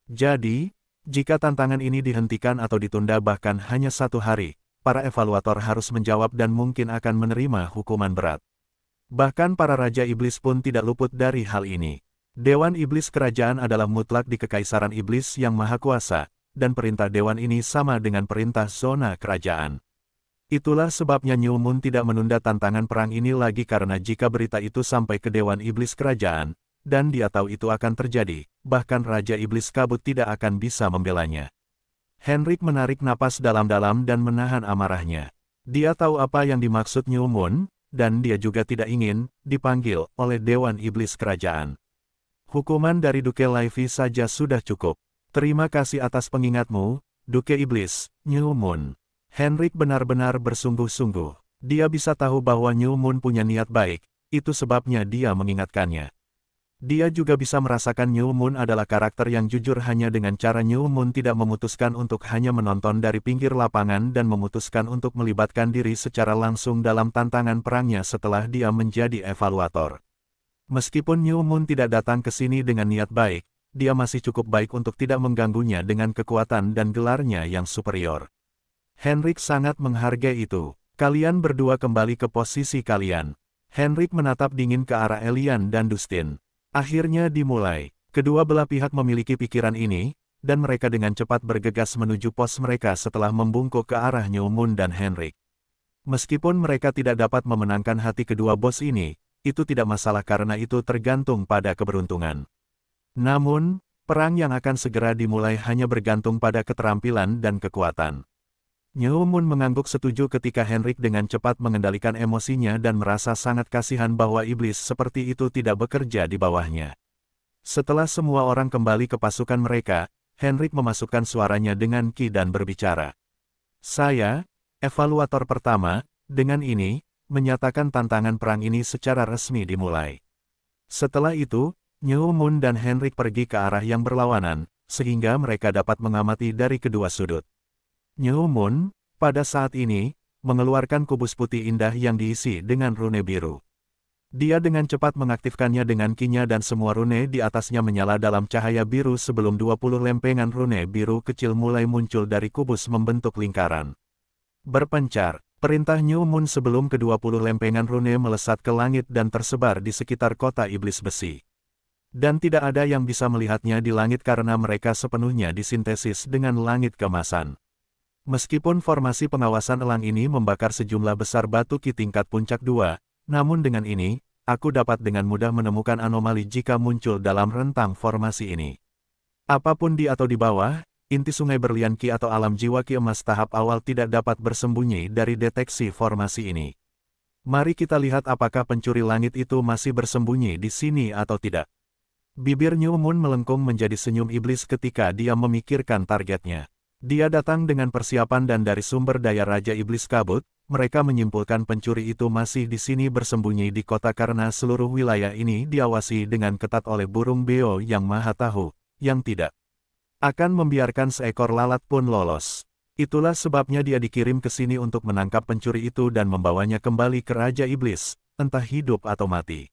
Jadi, jika tantangan ini dihentikan atau ditunda bahkan hanya 1 hari, para evaluator harus menjawab dan mungkin akan menerima hukuman berat. Bahkan para Raja Iblis pun tidak luput dari hal ini. Dewan Iblis Kerajaan adalah mutlak di Kekaisaran Iblis yang Maha Kuasa, dan perintah Dewan ini sama dengan perintah zona kerajaan. Itulah sebabnya New Moon tidak menunda tantangan perang ini lagi karena jika berita itu sampai ke Dewan Iblis Kerajaan, dan dia tahu itu akan terjadi, bahkan Raja Iblis Kabut tidak akan bisa membelanya. Henrik menarik napas dalam-dalam dan menahan amarahnya. Dia tahu apa yang dimaksud New Moon, dan dia juga tidak ingin dipanggil oleh Dewan Iblis Kerajaan. Hukuman dari Duke Levi saja sudah cukup. Terima kasih atas pengingatmu, Duke Iblis, New Moon. Henrik benar-benar bersungguh-sungguh. Dia bisa tahu bahwa New Moon punya niat baik, itu sebabnya dia mengingatkannya. Dia juga bisa merasakan New Moon adalah karakter yang jujur hanya dengan cara New Moon tidak memutuskan untuk hanya menonton dari pinggir lapangan dan memutuskan untuk melibatkan diri secara langsung dalam tantangan perangnya setelah dia menjadi evaluator. Meskipun New Moon tidak datang ke sini dengan niat baik, dia masih cukup baik untuk tidak mengganggunya dengan kekuatan dan gelarnya yang superior. Henrik sangat menghargai itu. Kalian berdua kembali ke posisi kalian. Henrik menatap dingin ke arah Elian dan Dustin. Akhirnya dimulai. Kedua belah pihak memiliki pikiran ini, dan mereka dengan cepat bergegas menuju pos mereka setelah membungkuk ke arah New Moon dan Henrik. Meskipun mereka tidak dapat memenangkan hati kedua bos ini, itu tidak masalah karena itu tergantung pada keberuntungan. Namun, perang yang akan segera dimulai hanya bergantung pada keterampilan dan kekuatan. New Moon mengangguk setuju ketika Henrik dengan cepat mengendalikan emosinya dan merasa sangat kasihan bahwa iblis seperti itu tidak bekerja di bawahnya. Setelah semua orang kembali ke pasukan mereka, Henrik memasukkan suaranya dengan ki dan berbicara. Saya, evaluator pertama, dengan ini, menyatakan tantangan perang ini secara resmi dimulai. Setelah itu, New Moon dan Henrik pergi ke arah yang berlawanan, sehingga mereka dapat mengamati dari kedua sudut. New Moon, pada saat ini, mengeluarkan kubus putih indah yang diisi dengan rune biru. Dia dengan cepat mengaktifkannya dengan ki-nya dan semua rune di atasnya menyala dalam cahaya biru sebelum 20 lempengan rune biru kecil mulai muncul dari kubus membentuk lingkaran. Berpencar, perintah New Moon sebelum ke-20 lempengan rune melesat ke langit dan tersebar di sekitar kota iblis besi. Dan tidak ada yang bisa melihatnya di langit karena mereka sepenuhnya disintesis dengan langit kemasan. Meskipun formasi pengawasan elang ini membakar sejumlah besar batu ki tingkat puncak 2, namun dengan ini, aku dapat dengan mudah menemukan anomali jika muncul dalam rentang formasi ini. Apapun di atau di bawah, inti sungai berlian ki atau alam jiwa ki emas tahap awal tidak dapat bersembunyi dari deteksi formasi ini. Mari kita lihat apakah pencuri langit itu masih bersembunyi di sini atau tidak. Bibir New Moon melengkung menjadi senyum iblis ketika dia memikirkan targetnya. Dia datang dengan persiapan dan dari sumber daya Raja Iblis Kabut, mereka menyimpulkan pencuri itu masih di sini bersembunyi di kota karena seluruh wilayah ini diawasi dengan ketat oleh burung beo yang maha tahu, yang tidak akan membiarkan seekor lalat pun lolos. Itulah sebabnya dia dikirim ke sini untuk menangkap pencuri itu dan membawanya kembali ke Raja Iblis, entah hidup atau mati.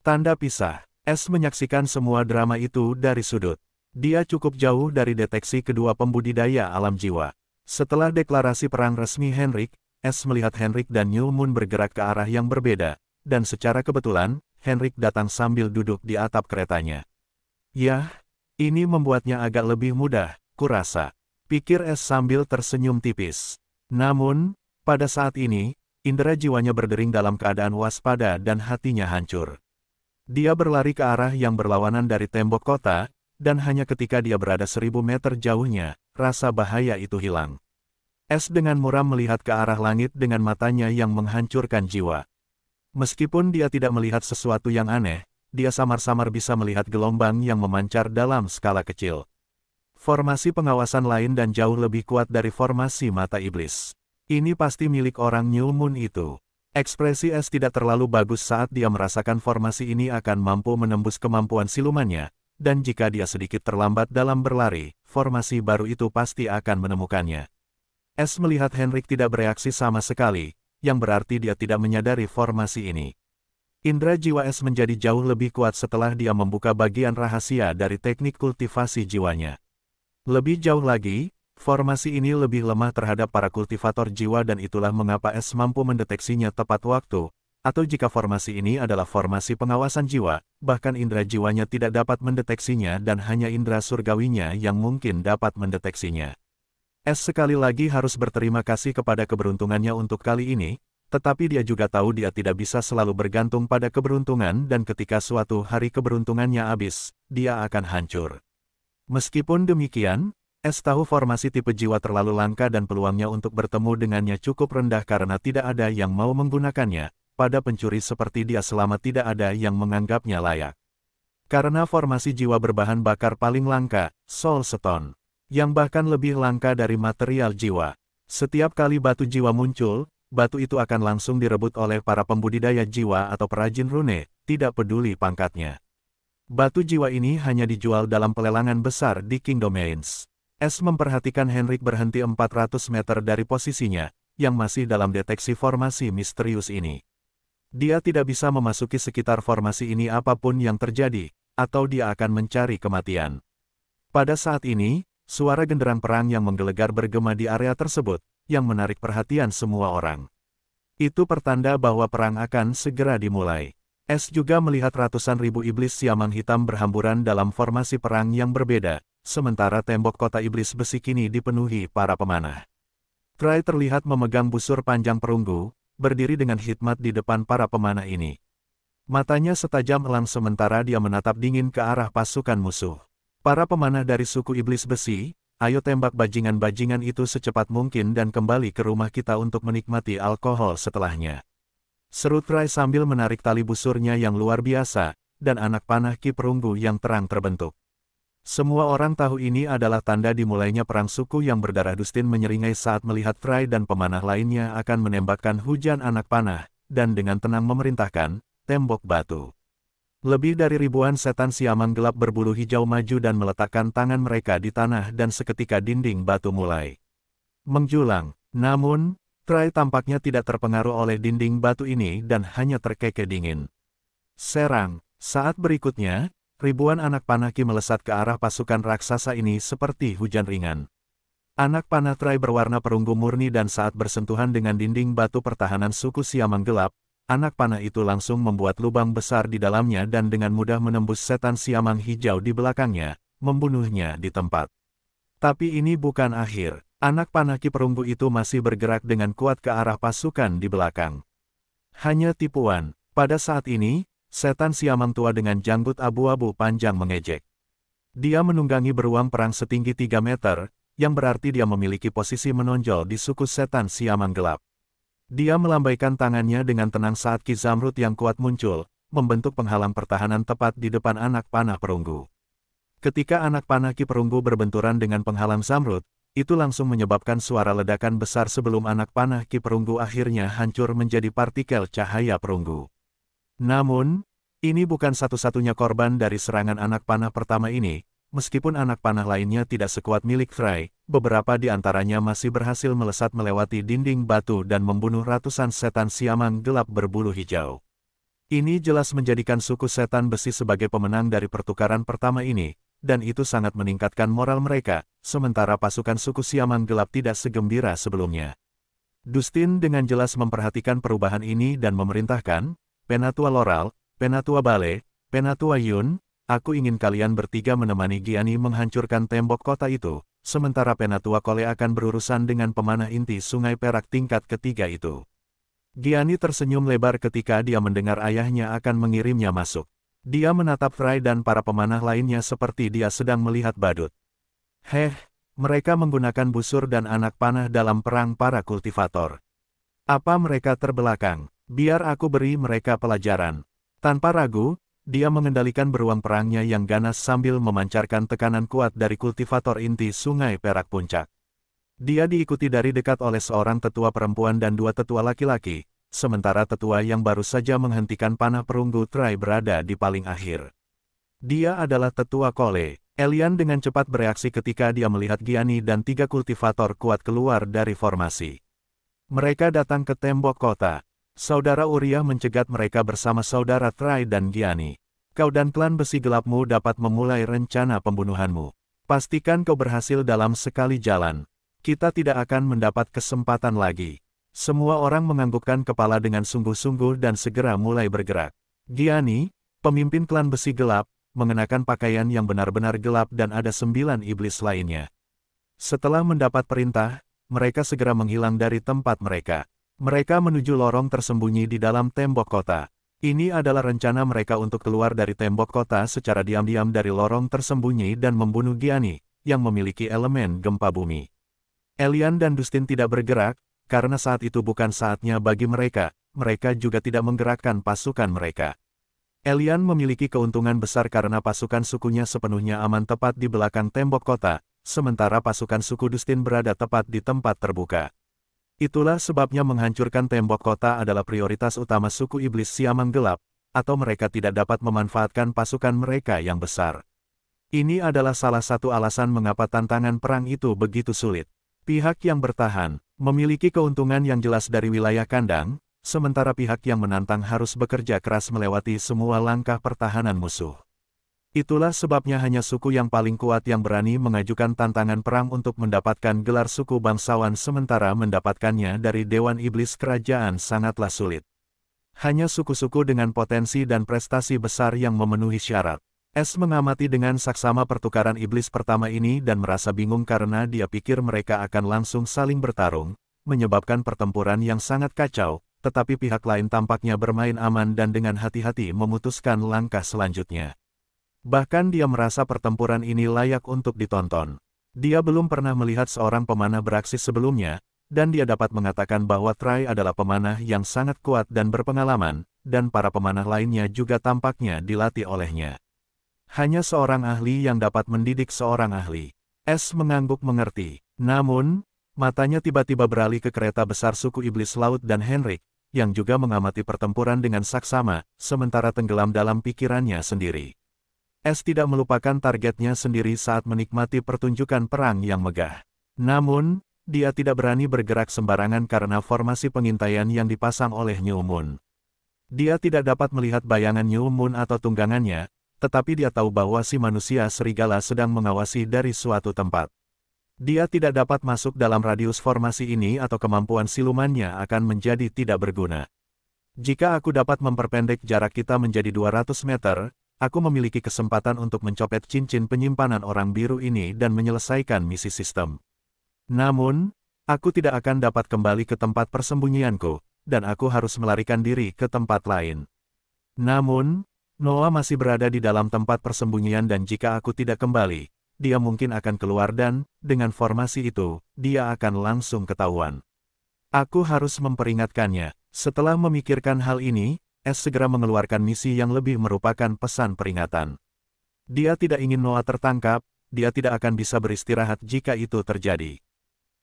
Tanda pisah. S menyaksikan semua drama itu dari sudut. Dia cukup jauh dari deteksi kedua pembudidaya alam jiwa. Setelah deklarasi perang resmi Henrik, S melihat Henrik dan New Moon bergerak ke arah yang berbeda, dan secara kebetulan, Henrik datang sambil duduk di atap keretanya. Yah, ini membuatnya agak lebih mudah, kurasa, pikir S sambil tersenyum tipis. Namun, pada saat ini, indera jiwanya berdering dalam keadaan waspada dan hatinya hancur. Dia berlari ke arah yang berlawanan dari tembok kota, dan hanya ketika dia berada 1000 meter jauhnya, rasa bahaya itu hilang. S dengan muram melihat ke arah langit dengan matanya yang menghancurkan jiwa. Meskipun dia tidak melihat sesuatu yang aneh, dia samar-samar bisa melihat gelombang yang memancar dalam skala kecil. Formasi pengawasan lain dan jauh lebih kuat dari formasi mata iblis. Ini pasti milik orang New Moon itu. Ekspresi S tidak terlalu bagus saat dia merasakan formasi ini akan mampu menembus kemampuan silumannya, dan jika dia sedikit terlambat dalam berlari, formasi baru itu pasti akan menemukannya. S melihat Henrik tidak bereaksi sama sekali, yang berarti dia tidak menyadari formasi ini. Indra jiwa S menjadi jauh lebih kuat setelah dia membuka bagian rahasia dari teknik kultivasi jiwanya. Lebih jauh lagi, formasi ini lebih lemah terhadap para kultivator jiwa dan itulah mengapa S mampu mendeteksinya tepat waktu, atau jika formasi ini adalah formasi pengawasan jiwa, bahkan indera jiwanya tidak dapat mendeteksinya dan hanya indera surgawinya yang mungkin dapat mendeteksinya. S sekali lagi harus berterima kasih kepada keberuntungannya untuk kali ini, tetapi dia juga tahu dia tidak bisa selalu bergantung pada keberuntungan dan ketika suatu hari keberuntungannya habis, dia akan hancur. Meskipun demikian, S tahu formasi tipe jiwa terlalu langka dan peluangnya untuk bertemu dengannya cukup rendah karena tidak ada yang mau menggunakannya. Pada pencuri seperti dia selama tidak ada yang menganggapnya layak. Karena formasi jiwa berbahan bakar paling langka, Soul Stone, yang bahkan lebih langka dari material jiwa. Setiap kali batu jiwa muncul, batu itu akan langsung direbut oleh para pembudidaya jiwa atau perajin rune, tidak peduli pangkatnya. Batu jiwa ini hanya dijual dalam pelelangan besar di Kingdom Mines. S memperhatikan Henrik berhenti 400 meter dari posisinya, yang masih dalam deteksi formasi misterius ini. Dia tidak bisa memasuki sekitar formasi ini apapun yang terjadi, atau dia akan mencari kematian. Pada saat ini, suara genderang perang yang menggelegar bergema di area tersebut, yang menarik perhatian semua orang. Itu pertanda bahwa perang akan segera dimulai. S juga melihat ratusan ribu iblis siamang hitam berhamburan dalam formasi perang yang berbeda, sementara tembok kota iblis besi kini dipenuhi para pemanah. Try terlihat memegang busur panjang perunggu, berdiri dengan hikmat di depan para pemanah ini. Matanya setajam elang sementara dia menatap dingin ke arah pasukan musuh. Para pemanah dari suku iblis besi, ayo tembak bajingan-bajingan itu secepat mungkin dan kembali ke rumah kita untuk menikmati alkohol setelahnya. Seru Try sambil menarik tali busurnya yang luar biasa, dan anak panah ki perunggu yang terang terbentuk. Semua orang tahu ini adalah tanda dimulainya perang suku yang berdarah Dustin menyeringai saat melihat Try dan pemanah lainnya akan menembakkan hujan anak panah, dan dengan tenang memerintahkan, tembok batu. Lebih dari ribuan setan siamang gelap berbulu hijau maju dan meletakkan tangan mereka di tanah dan seketika dinding batu mulai menjulang. Namun, Try tampaknya tidak terpengaruh oleh dinding batu ini dan hanya terkekeh dingin. Serang, saat berikutnya, ribuan anak panah ki melesat ke arah pasukan raksasa ini seperti hujan ringan. Anak panah Try berwarna perunggu murni dan saat bersentuhan dengan dinding batu pertahanan suku siamang gelap, anak panah itu langsung membuat lubang besar di dalamnya dan dengan mudah menembus setan siamang hijau di belakangnya, membunuhnya di tempat. Tapi ini bukan akhir, anak panah ki perunggu itu masih bergerak dengan kuat ke arah pasukan di belakang. Hanya tipuan, pada saat ini, setan siamang tua dengan janggut abu-abu panjang mengejek. Dia menunggangi beruang perang setinggi 3 meter, yang berarti dia memiliki posisi menonjol di suku setan siamang gelap. Dia melambaikan tangannya dengan tenang saat Ki Zamrud yang kuat muncul, membentuk penghalang pertahanan tepat di depan anak panah perunggu. Ketika anak panah Ki Perunggu berbenturan dengan penghalang Zamrud, itu langsung menyebabkan suara ledakan besar sebelum anak panah Ki Perunggu akhirnya hancur menjadi partikel cahaya perunggu. Namun, ini bukan satu-satunya korban dari serangan anak panah pertama ini. Meskipun anak panah lainnya tidak sekuat milik Fry, beberapa di antaranya masih berhasil melesat melewati dinding batu dan membunuh ratusan setan siamang gelap berbulu hijau. Ini jelas menjadikan suku setan besi sebagai pemenang dari pertukaran pertama ini, dan itu sangat meningkatkan moral mereka, sementara pasukan suku siamang gelap tidak segembira sebelumnya. Dustin dengan jelas memperhatikan perubahan ini dan memerintahkan, Penatua Laurel, Penatua Bale, Penatua Yun, aku ingin kalian bertiga menemani Gianni menghancurkan tembok kota itu, sementara Penatua Kole akan berurusan dengan pemanah inti sungai perak tingkat ketiga itu. Gianni tersenyum lebar ketika dia mendengar ayahnya akan mengirimnya masuk. Dia menatap Fry dan para pemanah lainnya seperti dia sedang melihat badut. Mereka menggunakan busur dan anak panah dalam perang para kultivator. Apa mereka terbelakang? Biar aku beri mereka pelajaran. Tanpa ragu, dia mengendalikan beruang perangnya yang ganas sambil memancarkan tekanan kuat dari kultivator inti sungai perak puncak. Dia diikuti dari dekat oleh seorang tetua perempuan dan dua tetua laki-laki, sementara tetua yang baru saja menghentikan panah perunggu Try berada di paling akhir. Dia adalah tetua Kole. Elian dengan cepat bereaksi ketika dia melihat Gianni dan tiga kultivator kuat keluar dari formasi. Mereka datang ke tembok kota. Saudara Uriah mencegat mereka bersama saudara Try dan Gianni. Kau dan klan besi gelapmu dapat memulai rencana pembunuhanmu. Pastikan kau berhasil dalam sekali jalan. Kita tidak akan mendapat kesempatan lagi. Semua orang menganggukkan kepala dengan sungguh-sungguh dan segera mulai bergerak. Gianni, pemimpin klan besi gelap, mengenakan pakaian yang benar-benar gelap dan ada 9 iblis lainnya. Setelah mendapat perintah, mereka segera menghilang dari tempat mereka. Mereka menuju lorong tersembunyi di dalam tembok kota. Ini adalah rencana mereka untuk keluar dari tembok kota secara diam-diam dari lorong tersembunyi dan membunuh Gianni, yang memiliki elemen gempa bumi. Elian dan Dustin tidak bergerak, karena saat itu bukan saatnya bagi mereka, mereka juga tidak menggerakkan pasukan mereka. Elian memiliki keuntungan besar karena pasukan sukunya sepenuhnya aman tepat di belakang tembok kota, sementara pasukan suku Dustin berada tepat di tempat terbuka. Itulah sebabnya menghancurkan tembok kota adalah prioritas utama suku iblis siamang gelap, atau mereka tidak dapat memanfaatkan pasukan mereka yang besar. Ini adalah salah satu alasan mengapa tantangan perang itu begitu sulit. Pihak yang bertahan, memiliki keuntungan yang jelas dari wilayah kandang, sementara pihak yang menantang harus bekerja keras melewati semua langkah pertahanan musuh. Itulah sebabnya hanya suku yang paling kuat yang berani mengajukan tantangan perang untuk mendapatkan gelar suku bangsawan sementara mendapatkannya dari Dewan Iblis Kerajaan sangatlah sulit. Hanya suku-suku dengan potensi dan prestasi besar yang memenuhi syarat. S mengamati dengan saksama pertukaran iblis pertama ini dan merasa bingung karena dia pikir mereka akan langsung saling bertarung, menyebabkan pertempuran yang sangat kacau, tetapi pihak lain tampaknya bermain aman dan dengan hati-hati memutuskan langkah selanjutnya. Bahkan dia merasa pertempuran ini layak untuk ditonton. Dia belum pernah melihat seorang pemanah beraksi sebelumnya, dan dia dapat mengatakan bahwa Try adalah pemanah yang sangat kuat dan berpengalaman, dan para pemanah lainnya juga tampaknya dilatih olehnya. Hanya seorang ahli yang dapat mendidik seorang ahli. S mengangguk mengerti. Namun, matanya tiba-tiba beralih ke kereta besar suku iblis laut dan Henrik, yang juga mengamati pertempuran dengan saksama, sementara tenggelam dalam pikirannya sendiri. S tidak melupakan targetnya sendiri saat menikmati pertunjukan perang yang megah. Namun, dia tidak berani bergerak sembarangan karena formasi pengintaian yang dipasang oleh New Moon. Dia tidak dapat melihat bayangan New Moon atau tunggangannya, tetapi dia tahu bahwa si manusia serigala sedang mengawasi dari suatu tempat. Dia tidak dapat masuk dalam radius formasi ini atau kemampuan silumannya akan menjadi tidak berguna. Jika aku dapat memperpendek jarak kita menjadi 200 meter, aku memiliki kesempatan untuk mencopet cincin penyimpanan orang biru ini dan menyelesaikan misi sistem. Namun, aku tidak akan dapat kembali ke tempat persembunyianku, dan aku harus melarikan diri ke tempat lain. Namun, Noah masih berada di dalam tempat persembunyian dan jika aku tidak kembali, dia mungkin akan keluar dan, dengan formasi itu, dia akan langsung ketahuan. Aku harus memperingatkannya. Setelah memikirkan hal ini, Es segera mengeluarkan misi yang lebih merupakan pesan peringatan. Dia tidak ingin Noah tertangkap, dia tidak akan bisa beristirahat jika itu terjadi.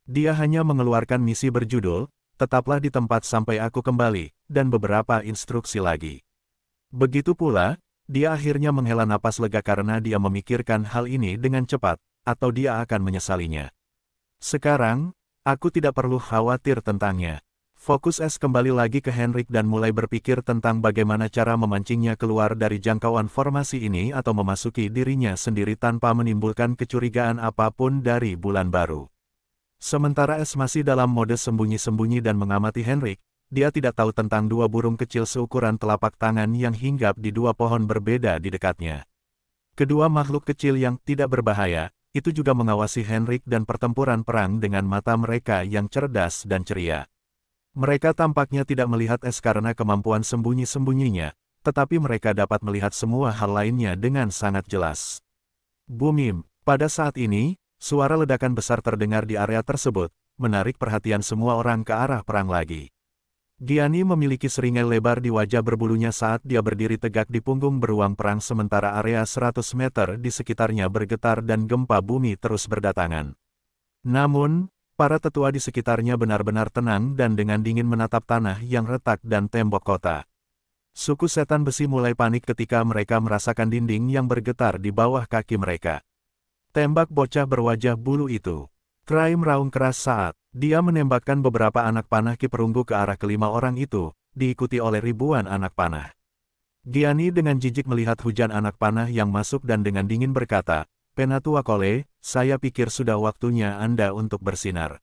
Dia hanya mengeluarkan misi berjudul, "Tetaplah di tempat sampai aku kembali," dan beberapa instruksi lagi. Begitu pula, dia akhirnya menghela napas lega karena dia memikirkan hal ini dengan cepat, atau dia akan menyesalinya. Sekarang, aku tidak perlu khawatir tentangnya. Fokus Es kembali lagi ke Henrik dan mulai berpikir tentang bagaimana cara memancingnya keluar dari jangkauan formasi ini atau memasuki dirinya sendiri tanpa menimbulkan kecurigaan apapun dari bulan baru. Sementara Es masih dalam mode sembunyi-sembunyi dan mengamati Henrik, dia tidak tahu tentang dua burung kecil seukuran telapak tangan yang hinggap di dua pohon berbeda di dekatnya. Kedua makhluk kecil yang tidak berbahaya, itu juga mengawasi Henrik dan pertempuran perang dengan mata mereka yang cerdas dan ceria. Mereka tampaknya tidak melihat Es karena kemampuan sembunyi-sembunyinya, tetapi mereka dapat melihat semua hal lainnya dengan sangat jelas. Bumim, pada saat ini, suara ledakan besar terdengar di area tersebut, menarik perhatian semua orang ke arah perang lagi. Gianni memiliki seringai lebar di wajah berbulunya saat dia berdiri tegak di punggung beruang perang sementara area 100 meter di sekitarnya bergetar dan gempa bumi terus berdatangan. Namun, para tetua di sekitarnya benar-benar tenang dan dengan dingin menatap tanah yang retak dan tembok kota. Suku setan besi mulai panik ketika mereka merasakan dinding yang bergetar di bawah kaki mereka. Tembak bocah berwajah bulu itu. Cry meraung keras saat dia menembakkan beberapa anak panah ki perunggu ke arah kelima orang itu, diikuti oleh ribuan anak panah. Gianni dengan jijik melihat hujan anak panah yang masuk dan dengan dingin berkata, "Penatua Kole, saya pikir sudah waktunya Anda untuk bersinar."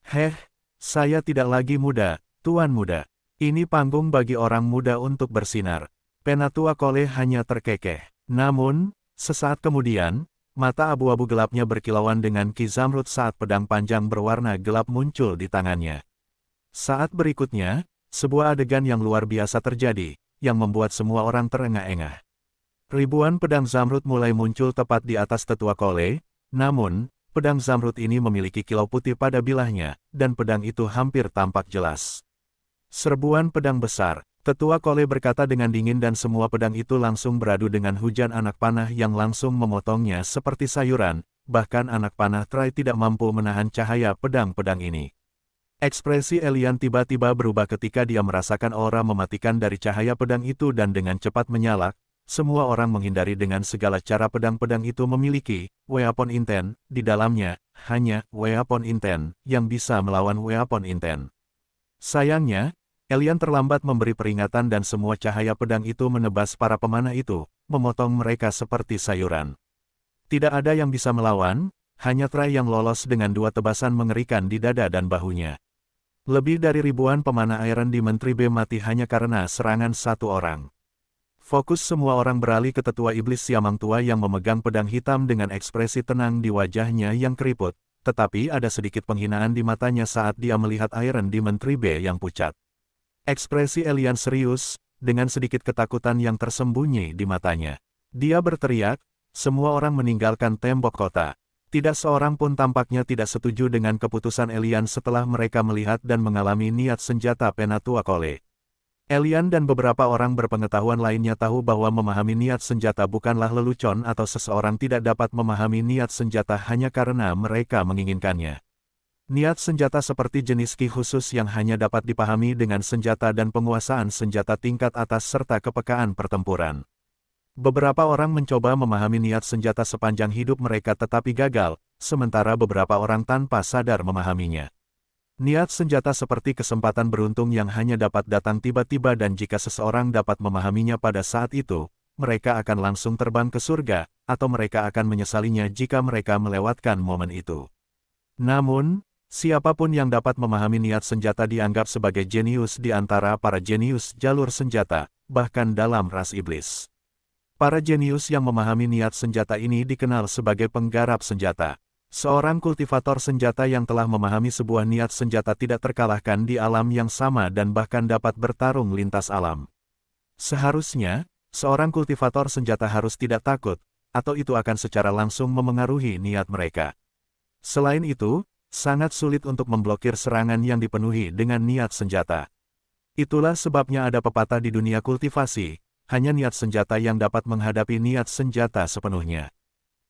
"Heh, saya tidak lagi muda, Tuan Muda. Ini panggung bagi orang muda untuk bersinar." Penatua Kole hanya terkekeh. Namun, sesaat kemudian, mata abu-abu gelapnya berkilauan dengan Ki Zamrud saat pedang panjang berwarna gelap muncul di tangannya. Saat berikutnya, sebuah adegan yang luar biasa terjadi, yang membuat semua orang terengah-engah. Ribuan pedang Zamrud mulai muncul tepat di atas tetua Kole, namun, pedang Zamrud ini memiliki kilau putih pada bilahnya, dan pedang itu hampir tampak jelas. Serbuan pedang besar. Tetua Kole berkata dengan dingin dan semua pedang itu langsung beradu dengan hujan anak panah yang langsung memotongnya seperti sayuran, bahkan anak panah Trai tidak mampu menahan cahaya pedang-pedang ini. Ekspresi Elian tiba-tiba berubah ketika dia merasakan aura mematikan dari cahaya pedang itu dan dengan cepat menyala. Semua orang menghindari dengan segala cara pedang-pedang itu memiliki weapon intent, di dalamnya, hanya weapon intent yang bisa melawan weapon intent. Sayangnya, Elian terlambat memberi peringatan dan semua cahaya pedang itu menebas para pemanah itu, memotong mereka seperti sayuran. Tidak ada yang bisa melawan, hanya Trai yang lolos dengan dua tebasan mengerikan di dada dan bahunya. Lebih dari ribuan pemanah Iron di Menteri B mati hanya karena serangan satu orang. Fokus semua orang beralih ke tetua iblis Siamang tua yang memegang pedang hitam dengan ekspresi tenang di wajahnya yang keriput, tetapi ada sedikit penghinaan di matanya saat dia melihat Iron di Menteri B yang pucat. Ekspresi Elian serius, dengan sedikit ketakutan yang tersembunyi di matanya. Dia berteriak, semua orang meninggalkan tembok kota. Tidak seorang pun tampaknya tidak setuju dengan keputusan Elian setelah mereka melihat dan mengalami niat senjata Penatua Kole. Elian dan beberapa orang berpengetahuan lainnya tahu bahwa memahami niat senjata bukanlah lelucon atau seseorang tidak dapat memahami niat senjata hanya karena mereka menginginkannya. Niat senjata seperti jenis ki khusus yang hanya dapat dipahami dengan senjata dan penguasaan senjata tingkat atas serta kepekaan pertempuran. Beberapa orang mencoba memahami niat senjata sepanjang hidup mereka tetapi gagal, sementara beberapa orang tanpa sadar memahaminya. Niat senjata seperti kesempatan beruntung yang hanya dapat datang tiba-tiba dan jika seseorang dapat memahaminya pada saat itu, mereka akan langsung terbang ke surga, atau mereka akan menyesalinya jika mereka melewatkan momen itu. Namun, siapapun yang dapat memahami niat senjata dianggap sebagai jenius di antara para jenius jalur senjata, bahkan dalam ras iblis. Para jenius yang memahami niat senjata ini dikenal sebagai penggarap senjata. Seorang kultivator senjata yang telah memahami sebuah niat senjata tidak terkalahkan di alam yang sama dan bahkan dapat bertarung lintas alam. Seharusnya, seorang kultivator senjata harus tidak takut, atau itu akan secara langsung memengaruhi niat mereka. Selain itu, sangat sulit untuk memblokir serangan yang dipenuhi dengan niat senjata. Itulah sebabnya ada pepatah di dunia kultivasi, hanya niat senjata yang dapat menghadapi niat senjata sepenuhnya.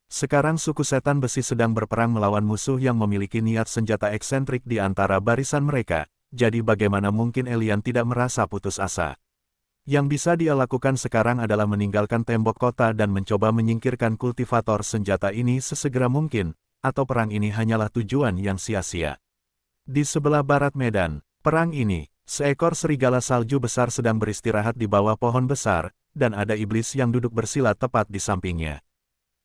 Sekarang suku setan besi sedang berperang melawan musuh yang memiliki niat senjata eksentrik di antara barisan mereka, jadi bagaimana mungkin Elian tidak merasa putus asa? Yang bisa dia lakukan sekarang adalah meninggalkan tembok kota dan mencoba menyingkirkan kultivator senjata ini sesegera mungkin, atau perang ini hanyalah tujuan yang sia-sia. Di sebelah barat medan perang ini, seekor serigala salju besar sedang beristirahat di bawah pohon besar, dan ada iblis yang duduk bersila tepat di sampingnya.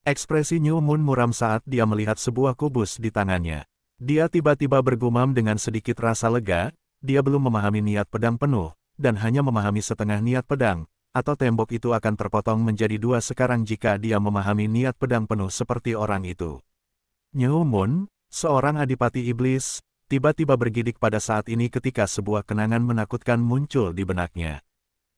Ekspresi New Moon muram saat dia melihat sebuah kubus di tangannya. Dia tiba-tiba bergumam dengan sedikit rasa lega, dia belum memahami niat pedang penuh, dan hanya memahami setengah niat pedang, atau tembok itu akan terpotong menjadi dua sekarang jika dia memahami niat pedang penuh seperti orang itu. New Moon, seorang adipati iblis, tiba-tiba bergidik pada saat ini ketika sebuah kenangan menakutkan muncul di benaknya.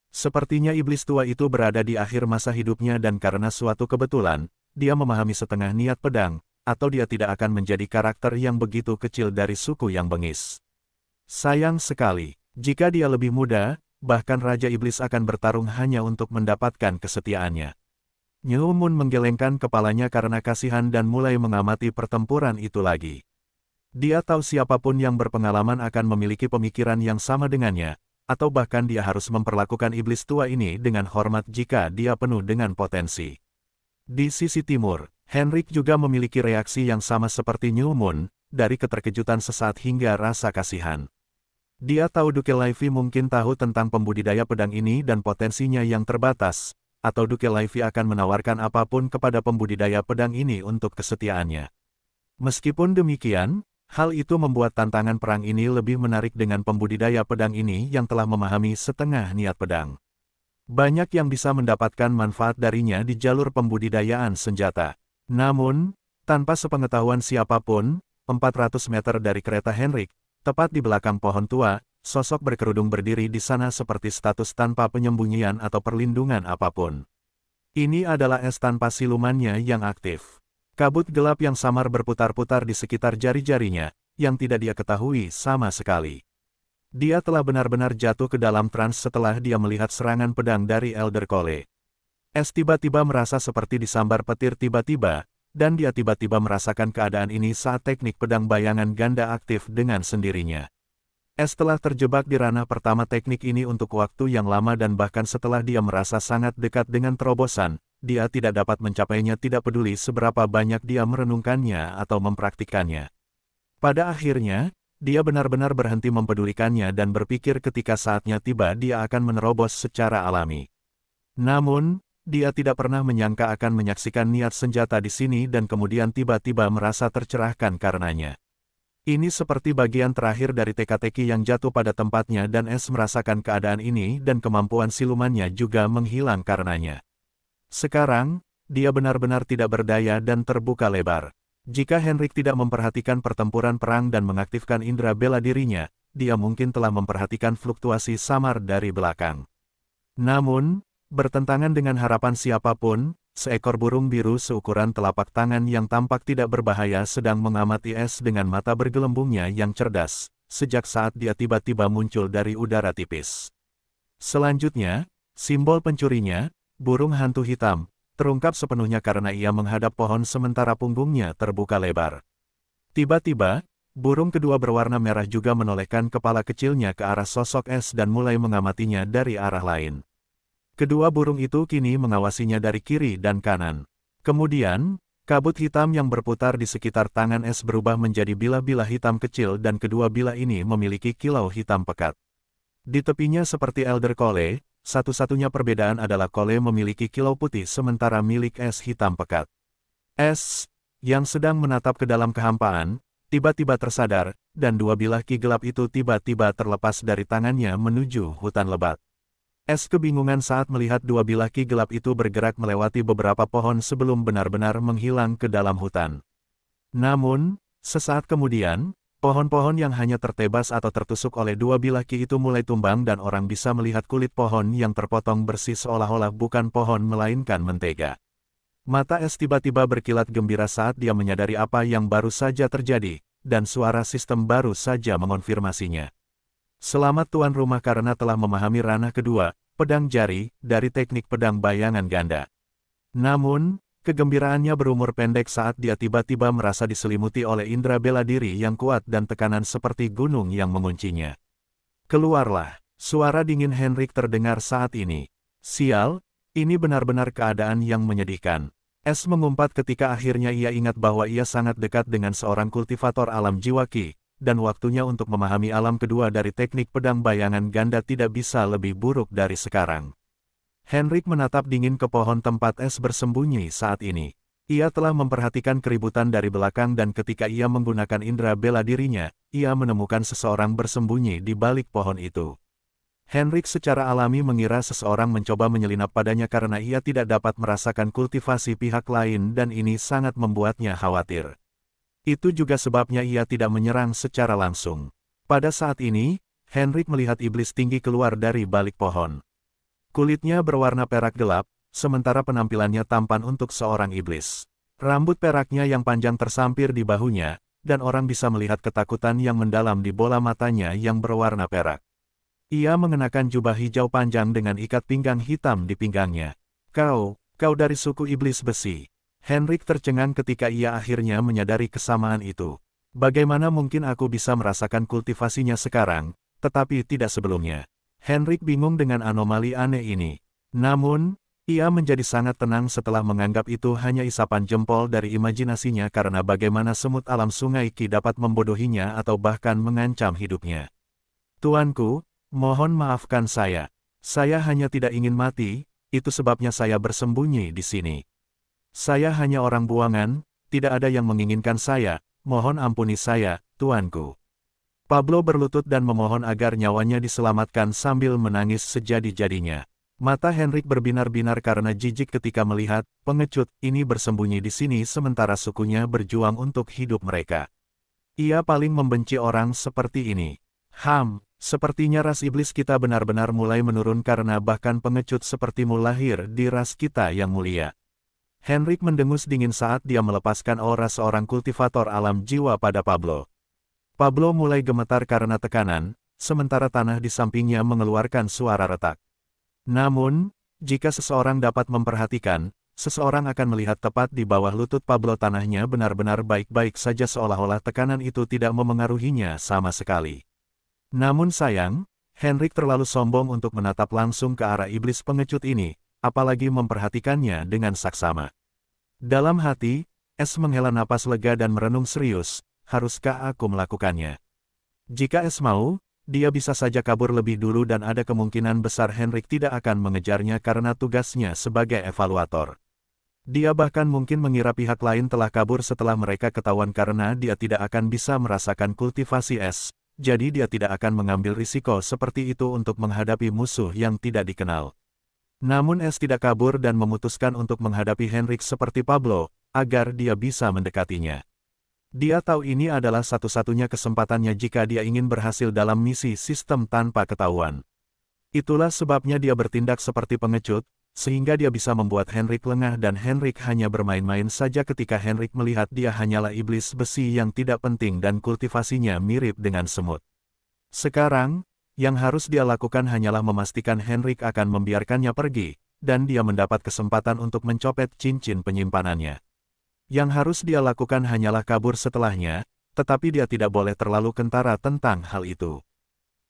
Sepertinya iblis tua itu berada di akhir masa hidupnya dan karena suatu kebetulan, dia memahami setengah niat pedang, atau dia tidak akan menjadi karakter yang begitu kecil dari suku yang bengis. Sayang sekali, jika dia lebih muda, bahkan Raja Iblis akan bertarung hanya untuk mendapatkan kesetiaannya. New Moon menggelengkan kepalanya karena kasihan dan mulai mengamati pertempuran itu lagi. Dia tahu siapapun yang berpengalaman akan memiliki pemikiran yang sama dengannya, atau bahkan dia harus memperlakukan iblis tua ini dengan hormat jika dia penuh dengan potensi. Di sisi timur, Henrik juga memiliki reaksi yang sama seperti New Moon, dari keterkejutan sesaat hingga rasa kasihan. Dia tahu Duke Levi mungkin tahu tentang pembudidaya pedang ini dan potensinya yang terbatas, atau Duke Levi akan menawarkan apapun kepada pembudidaya pedang ini untuk kesetiaannya. Meskipun demikian, hal itu membuat tantangan perang ini lebih menarik dengan pembudidaya pedang ini yang telah memahami setengah niat pedang. Banyak yang bisa mendapatkan manfaat darinya di jalur pembudidayaan senjata. Namun, tanpa sepengetahuan siapapun, 400 meter dari kereta Henrik, tepat di belakang pohon tua, sosok berkerudung berdiri di sana seperti status tanpa penyembunyian atau perlindungan apapun. Ini adalah es tanpa silumannya yang aktif. Kabut gelap yang samar berputar-putar di sekitar jari-jarinya, yang tidak dia ketahui sama sekali. Dia telah benar-benar jatuh ke dalam trans setelah dia melihat serangan pedang dari Elder Cole. Es tiba-tiba merasa seperti disambar petir tiba-tiba, dan dia tiba-tiba merasakan keadaan ini saat teknik pedang bayangan ganda aktif dengan sendirinya. Es telah terjebak di ranah pertama teknik ini untuk waktu yang lama dan bahkan setelah dia merasa sangat dekat dengan terobosan, dia tidak dapat mencapainya tidak peduli seberapa banyak dia merenungkannya atau mempraktikannya. Pada akhirnya, dia benar-benar berhenti mempedulikannya dan berpikir ketika saatnya tiba dia akan menerobos secara alami. Namun, dia tidak pernah menyangka akan menyaksikan niat senjata di sini dan kemudian tiba-tiba merasa tercerahkan karenanya. Ini seperti bagian terakhir dari teka-teki yang jatuh pada tempatnya dan Es merasakan keadaan ini dan kemampuan silumannya juga menghilang karenanya. Sekarang, dia benar-benar tidak berdaya dan terbuka lebar. Jika Henrik tidak memperhatikan pertempuran perang dan mengaktifkan indera bela dirinya, dia mungkin telah memperhatikan fluktuasi samar dari belakang. Namun, bertentangan dengan harapan siapapun, seekor burung biru seukuran telapak tangan yang tampak tidak berbahaya sedang mengamati Es dengan mata bergelembungnya yang cerdas, sejak saat dia tiba-tiba muncul dari udara tipis. Selanjutnya, simbol pencurinya, burung hantu hitam, terungkap sepenuhnya karena ia menghadap pohon sementara punggungnya terbuka lebar. Tiba-tiba, burung kedua berwarna merah juga menolehkan kepala kecilnya ke arah sosok Es dan mulai mengamatinya dari arah lain. Kedua burung itu kini mengawasinya dari kiri dan kanan. Kemudian, kabut hitam yang berputar di sekitar tangan Es berubah menjadi bilah-bilah hitam kecil dan kedua bilah ini memiliki kilau hitam pekat. Di tepinya seperti Elder Cole, satu-satunya perbedaan adalah Cole memiliki kilau putih sementara milik Es hitam pekat. Es, yang sedang menatap ke dalam kehampaan, tiba-tiba tersadar, dan dua bilah ki gelap itu tiba-tiba terlepas dari tangannya menuju hutan lebat. Es kebingungan saat melihat dua bilah ki gelap itu bergerak melewati beberapa pohon sebelum benar-benar menghilang ke dalam hutan. Namun, sesaat kemudian, pohon-pohon yang hanya tertebas atau tertusuk oleh dua bilah ki itu mulai tumbang dan orang bisa melihat kulit pohon yang terpotong bersih seolah-olah bukan pohon melainkan mentega. Mata Es tiba-tiba berkilat gembira saat dia menyadari apa yang baru saja terjadi, dan suara sistem baru saja mengonfirmasinya. Selamat tuan rumah karena telah memahami ranah kedua, pedang jari, dari teknik pedang bayangan ganda. Namun, kegembiraannya berumur pendek saat dia tiba-tiba merasa diselimuti oleh indera bela diri yang kuat dan tekanan seperti gunung yang menguncinya. Keluarlah, suara dingin Henrik terdengar saat ini. Sial, ini benar-benar keadaan yang menyedihkan. Es mengumpat ketika akhirnya ia ingat bahwa ia sangat dekat dengan seorang kultivator alam jiwa Qi, dan waktunya untuk memahami alam kedua dari teknik pedang bayangan ganda tidak bisa lebih buruk dari sekarang. Henrik menatap dingin ke pohon tempat es bersembunyi saat ini. Ia telah memperhatikan keributan dari belakang dan ketika ia menggunakan indera bela dirinya, ia menemukan seseorang bersembunyi di balik pohon itu. Henrik secara alami mengira seseorang mencoba menyelinap padanya karena ia tidak dapat merasakan kultivasi pihak lain dan ini sangat membuatnya khawatir. Itu juga sebabnya ia tidak menyerang secara langsung. Pada saat ini, Henrik melihat iblis tinggi keluar dari balik pohon. Kulitnya berwarna perak gelap, sementara penampilannya tampan untuk seorang iblis. Rambut peraknya yang panjang tersampir di bahunya, dan orang bisa melihat ketakutan yang mendalam di bola matanya yang berwarna perak. Ia mengenakan jubah hijau panjang dengan ikat pinggang hitam di pinggangnya. Kau dari suku iblis besi. Henrik tercengang ketika ia akhirnya menyadari kesamaan itu. Bagaimana mungkin aku bisa merasakan kultivasinya sekarang, tetapi tidak sebelumnya? Henrik bingung dengan anomali aneh ini. Namun, ia menjadi sangat tenang setelah menganggap itu hanya isapan jempol dari imajinasinya karena bagaimana semut alam sungai Qi dapat membodohinya atau bahkan mengancam hidupnya. Tuanku, mohon maafkan saya. Saya hanya tidak ingin mati, itu sebabnya saya bersembunyi di sini. Saya hanya orang buangan, tidak ada yang menginginkan saya, mohon ampuni saya, tuanku. Pablo berlutut dan memohon agar nyawanya diselamatkan sambil menangis sejadi-jadinya. Mata Henrik berbinar-binar karena jijik ketika melihat pengecut ini bersembunyi di sini sementara sukunya berjuang untuk hidup mereka. Ia paling membenci orang seperti ini. Sepertinya ras iblis kita benar-benar mulai menurun karena bahkan pengecut sepertimu lahir di ras kita yang mulia. Henrik mendengus dingin saat dia melepaskan aura seorang kultivator alam jiwa pada Pablo. Pablo mulai gemetar karena tekanan, sementara tanah di sampingnya mengeluarkan suara retak. Namun, jika seseorang dapat memperhatikan, seseorang akan melihat tepat di bawah lutut Pablo tanahnya benar-benar baik-baik saja seolah-olah tekanan itu tidak memengaruhinya sama sekali. Namun sayang, Henrik terlalu sombong untuk menatap langsung ke arah iblis pengecut ini, apalagi memperhatikannya dengan saksama. Dalam hati, Es menghela napas lega dan merenung serius, haruskah aku melakukannya? Jika Es mau, dia bisa saja kabur lebih dulu dan ada kemungkinan besar Henrik tidak akan mengejarnya karena tugasnya sebagai evaluator. Dia bahkan mungkin mengira pihak lain telah kabur setelah mereka ketahuan karena dia tidak akan bisa merasakan kultivasi Es. Jadi dia tidak akan mengambil risiko seperti itu untuk menghadapi musuh yang tidak dikenal. Namun Es tidak kabur dan memutuskan untuk menghadapi Henrik seperti Pablo, agar dia bisa mendekatinya. Dia tahu ini adalah satu-satunya kesempatannya jika dia ingin berhasil dalam misi sistem tanpa ketahuan. Itulah sebabnya dia bertindak seperti pengecut, sehingga dia bisa membuat Henrik lengah dan Henrik hanya bermain-main saja ketika Henrik melihat dia hanyalah iblis besi yang tidak penting dan kultivasinya mirip dengan semut. Sekarang, yang harus dia lakukan hanyalah memastikan Henrik akan membiarkannya pergi, dan dia mendapat kesempatan untuk mencopet cincin penyimpanannya. Yang harus dia lakukan hanyalah kabur setelahnya, tetapi dia tidak boleh terlalu kentara tentang hal itu.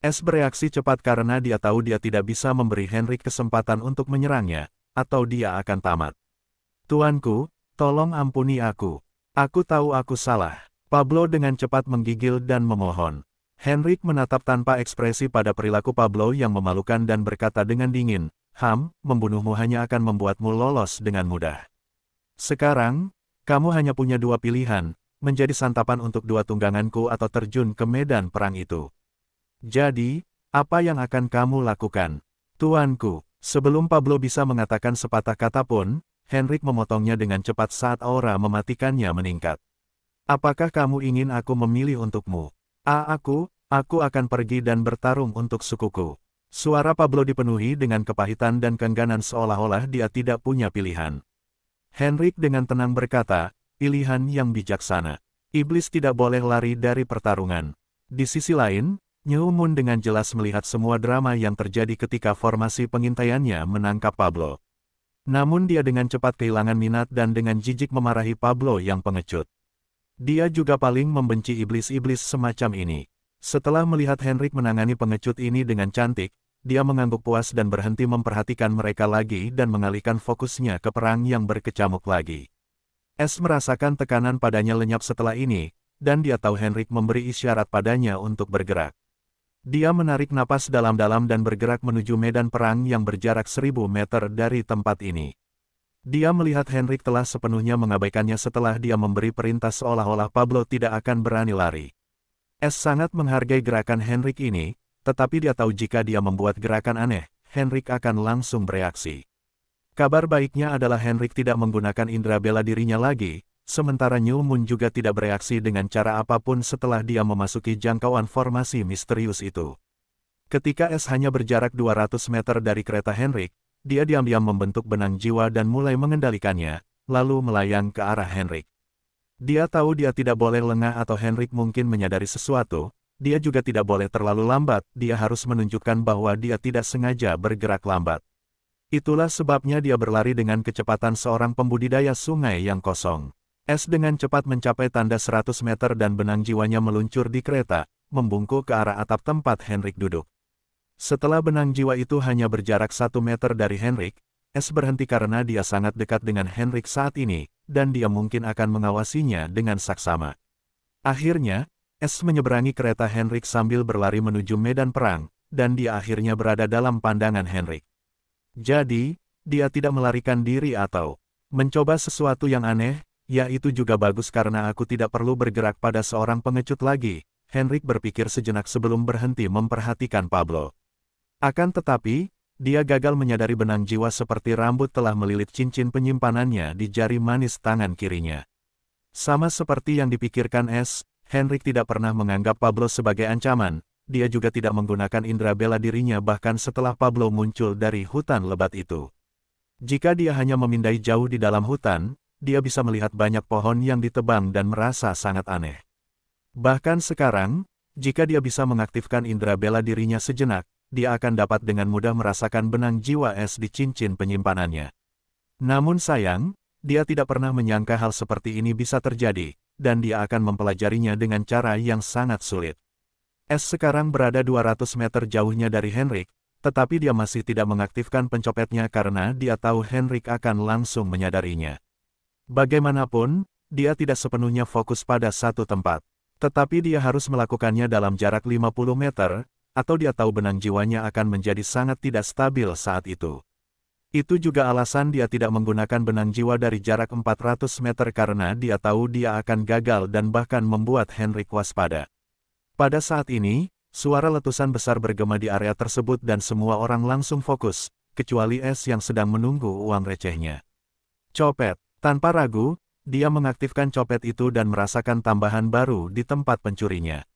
Es bereaksi cepat karena dia tahu dia tidak bisa memberi Henrik kesempatan untuk menyerangnya, atau dia akan tamat. Tuanku, tolong ampuni aku. Aku tahu aku salah. Pablo dengan cepat menggigil dan memohon. Henrik menatap tanpa ekspresi pada perilaku Pablo yang memalukan dan berkata dengan dingin, membunuhmu hanya akan membuatmu lolos dengan mudah. Sekarang, kamu hanya punya dua pilihan, menjadi santapan untuk dua tungganganku atau terjun ke medan perang itu. Jadi, apa yang akan kamu lakukan? Tuanku, sebelum Pablo bisa mengatakan sepatah kata pun, Henrik memotongnya dengan cepat saat aura mematikannya meningkat. Apakah kamu ingin aku memilih untukmu? Aku akan pergi dan bertarung untuk sukuku. Suara Pablo dipenuhi dengan kepahitan dan keengganan seolah-olah dia tidak punya pilihan. Henrik dengan tenang berkata, pilihan yang bijaksana. Iblis tidak boleh lari dari pertarungan. Di sisi lain, New Moon dengan jelas melihat semua drama yang terjadi ketika formasi pengintaiannya menangkap Pablo. Namun dia dengan cepat kehilangan minat dan dengan jijik memarahi Pablo yang pengecut. Dia juga paling membenci iblis-iblis semacam ini. Setelah melihat Henrik menangani pengecut ini dengan cantik, dia mengangguk puas dan berhenti memperhatikan mereka lagi dan mengalihkan fokusnya ke perang yang berkecamuk lagi. Es merasakan tekanan padanya lenyap setelah ini, dan dia tahu Henrik memberi isyarat padanya untuk bergerak. Dia menarik napas dalam-dalam dan bergerak menuju medan perang yang berjarak 1000 meter dari tempat ini. Dia melihat Henrik telah sepenuhnya mengabaikannya setelah dia memberi perintah seolah-olah Pablo tidak akan berani lari. Es sangat menghargai gerakan Henrik ini, tetapi dia tahu jika dia membuat gerakan aneh, Henrik akan langsung bereaksi. Kabar baiknya adalah Henrik tidak menggunakan indera bela dirinya lagi, sementara New Moon juga tidak bereaksi dengan cara apapun setelah dia memasuki jangkauan formasi misterius itu. Ketika Es hanya berjarak 200 meter dari kereta Henrik, dia diam-diam membentuk benang jiwa dan mulai mengendalikannya, lalu melayang ke arah Henrik. Dia tahu dia tidak boleh lengah atau Henrik mungkin menyadari sesuatu, dia juga tidak boleh terlalu lambat, dia harus menunjukkan bahwa dia tidak sengaja bergerak lambat. Itulah sebabnya dia berlari dengan kecepatan seorang pembudidaya sungai yang kosong. Es dengan cepat mencapai tanda 100 meter dan benang jiwanya meluncur di kereta, membungkuk ke arah atap tempat Henrik duduk. Setelah benang jiwa itu hanya berjarak 1 meter dari Henrik, Es berhenti karena dia sangat dekat dengan Henrik saat ini, dan dia mungkin akan mengawasinya dengan saksama. Akhirnya, Es menyeberangi kereta Henrik sambil berlari menuju medan perang, dan dia akhirnya berada dalam pandangan Henrik. Jadi, dia tidak melarikan diri atau mencoba sesuatu yang aneh. Ya itu juga bagus karena aku tidak perlu bergerak pada seorang pengecut lagi, Henrik berpikir sejenak sebelum berhenti memperhatikan Pablo. Akan tetapi, dia gagal menyadari benang jiwa seperti rambut telah melilit cincin penyimpanannya di jari manis tangan kirinya. Sama seperti yang dipikirkan Es, Henrik tidak pernah menganggap Pablo sebagai ancaman, dia juga tidak menggunakan indera bela dirinya bahkan setelah Pablo muncul dari hutan lebat itu. Jika dia hanya memindai jauh di dalam hutan, dia bisa melihat banyak pohon yang ditebang dan merasa sangat aneh. Bahkan sekarang, jika dia bisa mengaktifkan indera bela dirinya sejenak, dia akan dapat dengan mudah merasakan benang jiwa Es di cincin penyimpanannya. Namun sayang, dia tidak pernah menyangka hal seperti ini bisa terjadi, dan dia akan mempelajarinya dengan cara yang sangat sulit. Es sekarang berada 200 meter jauhnya dari Henrik, tetapi dia masih tidak mengaktifkan pencopetnya karena dia tahu Henrik akan langsung menyadarinya. Bagaimanapun, dia tidak sepenuhnya fokus pada satu tempat. Tetapi dia harus melakukannya dalam jarak 50 meter, atau dia tahu benang jiwanya akan menjadi sangat tidak stabil saat itu. Itu juga alasan dia tidak menggunakan benang jiwa dari jarak 400 meter karena dia tahu dia akan gagal dan bahkan membuat Henrik waspada. Pada saat ini, suara letusan besar bergema di area tersebut dan semua orang langsung fokus, kecuali Es yang sedang menunggu uang recehnya. Copet. Tanpa ragu, dia mengaktifkan copet itu dan merasakan tambahan baru di tempat pencurinya.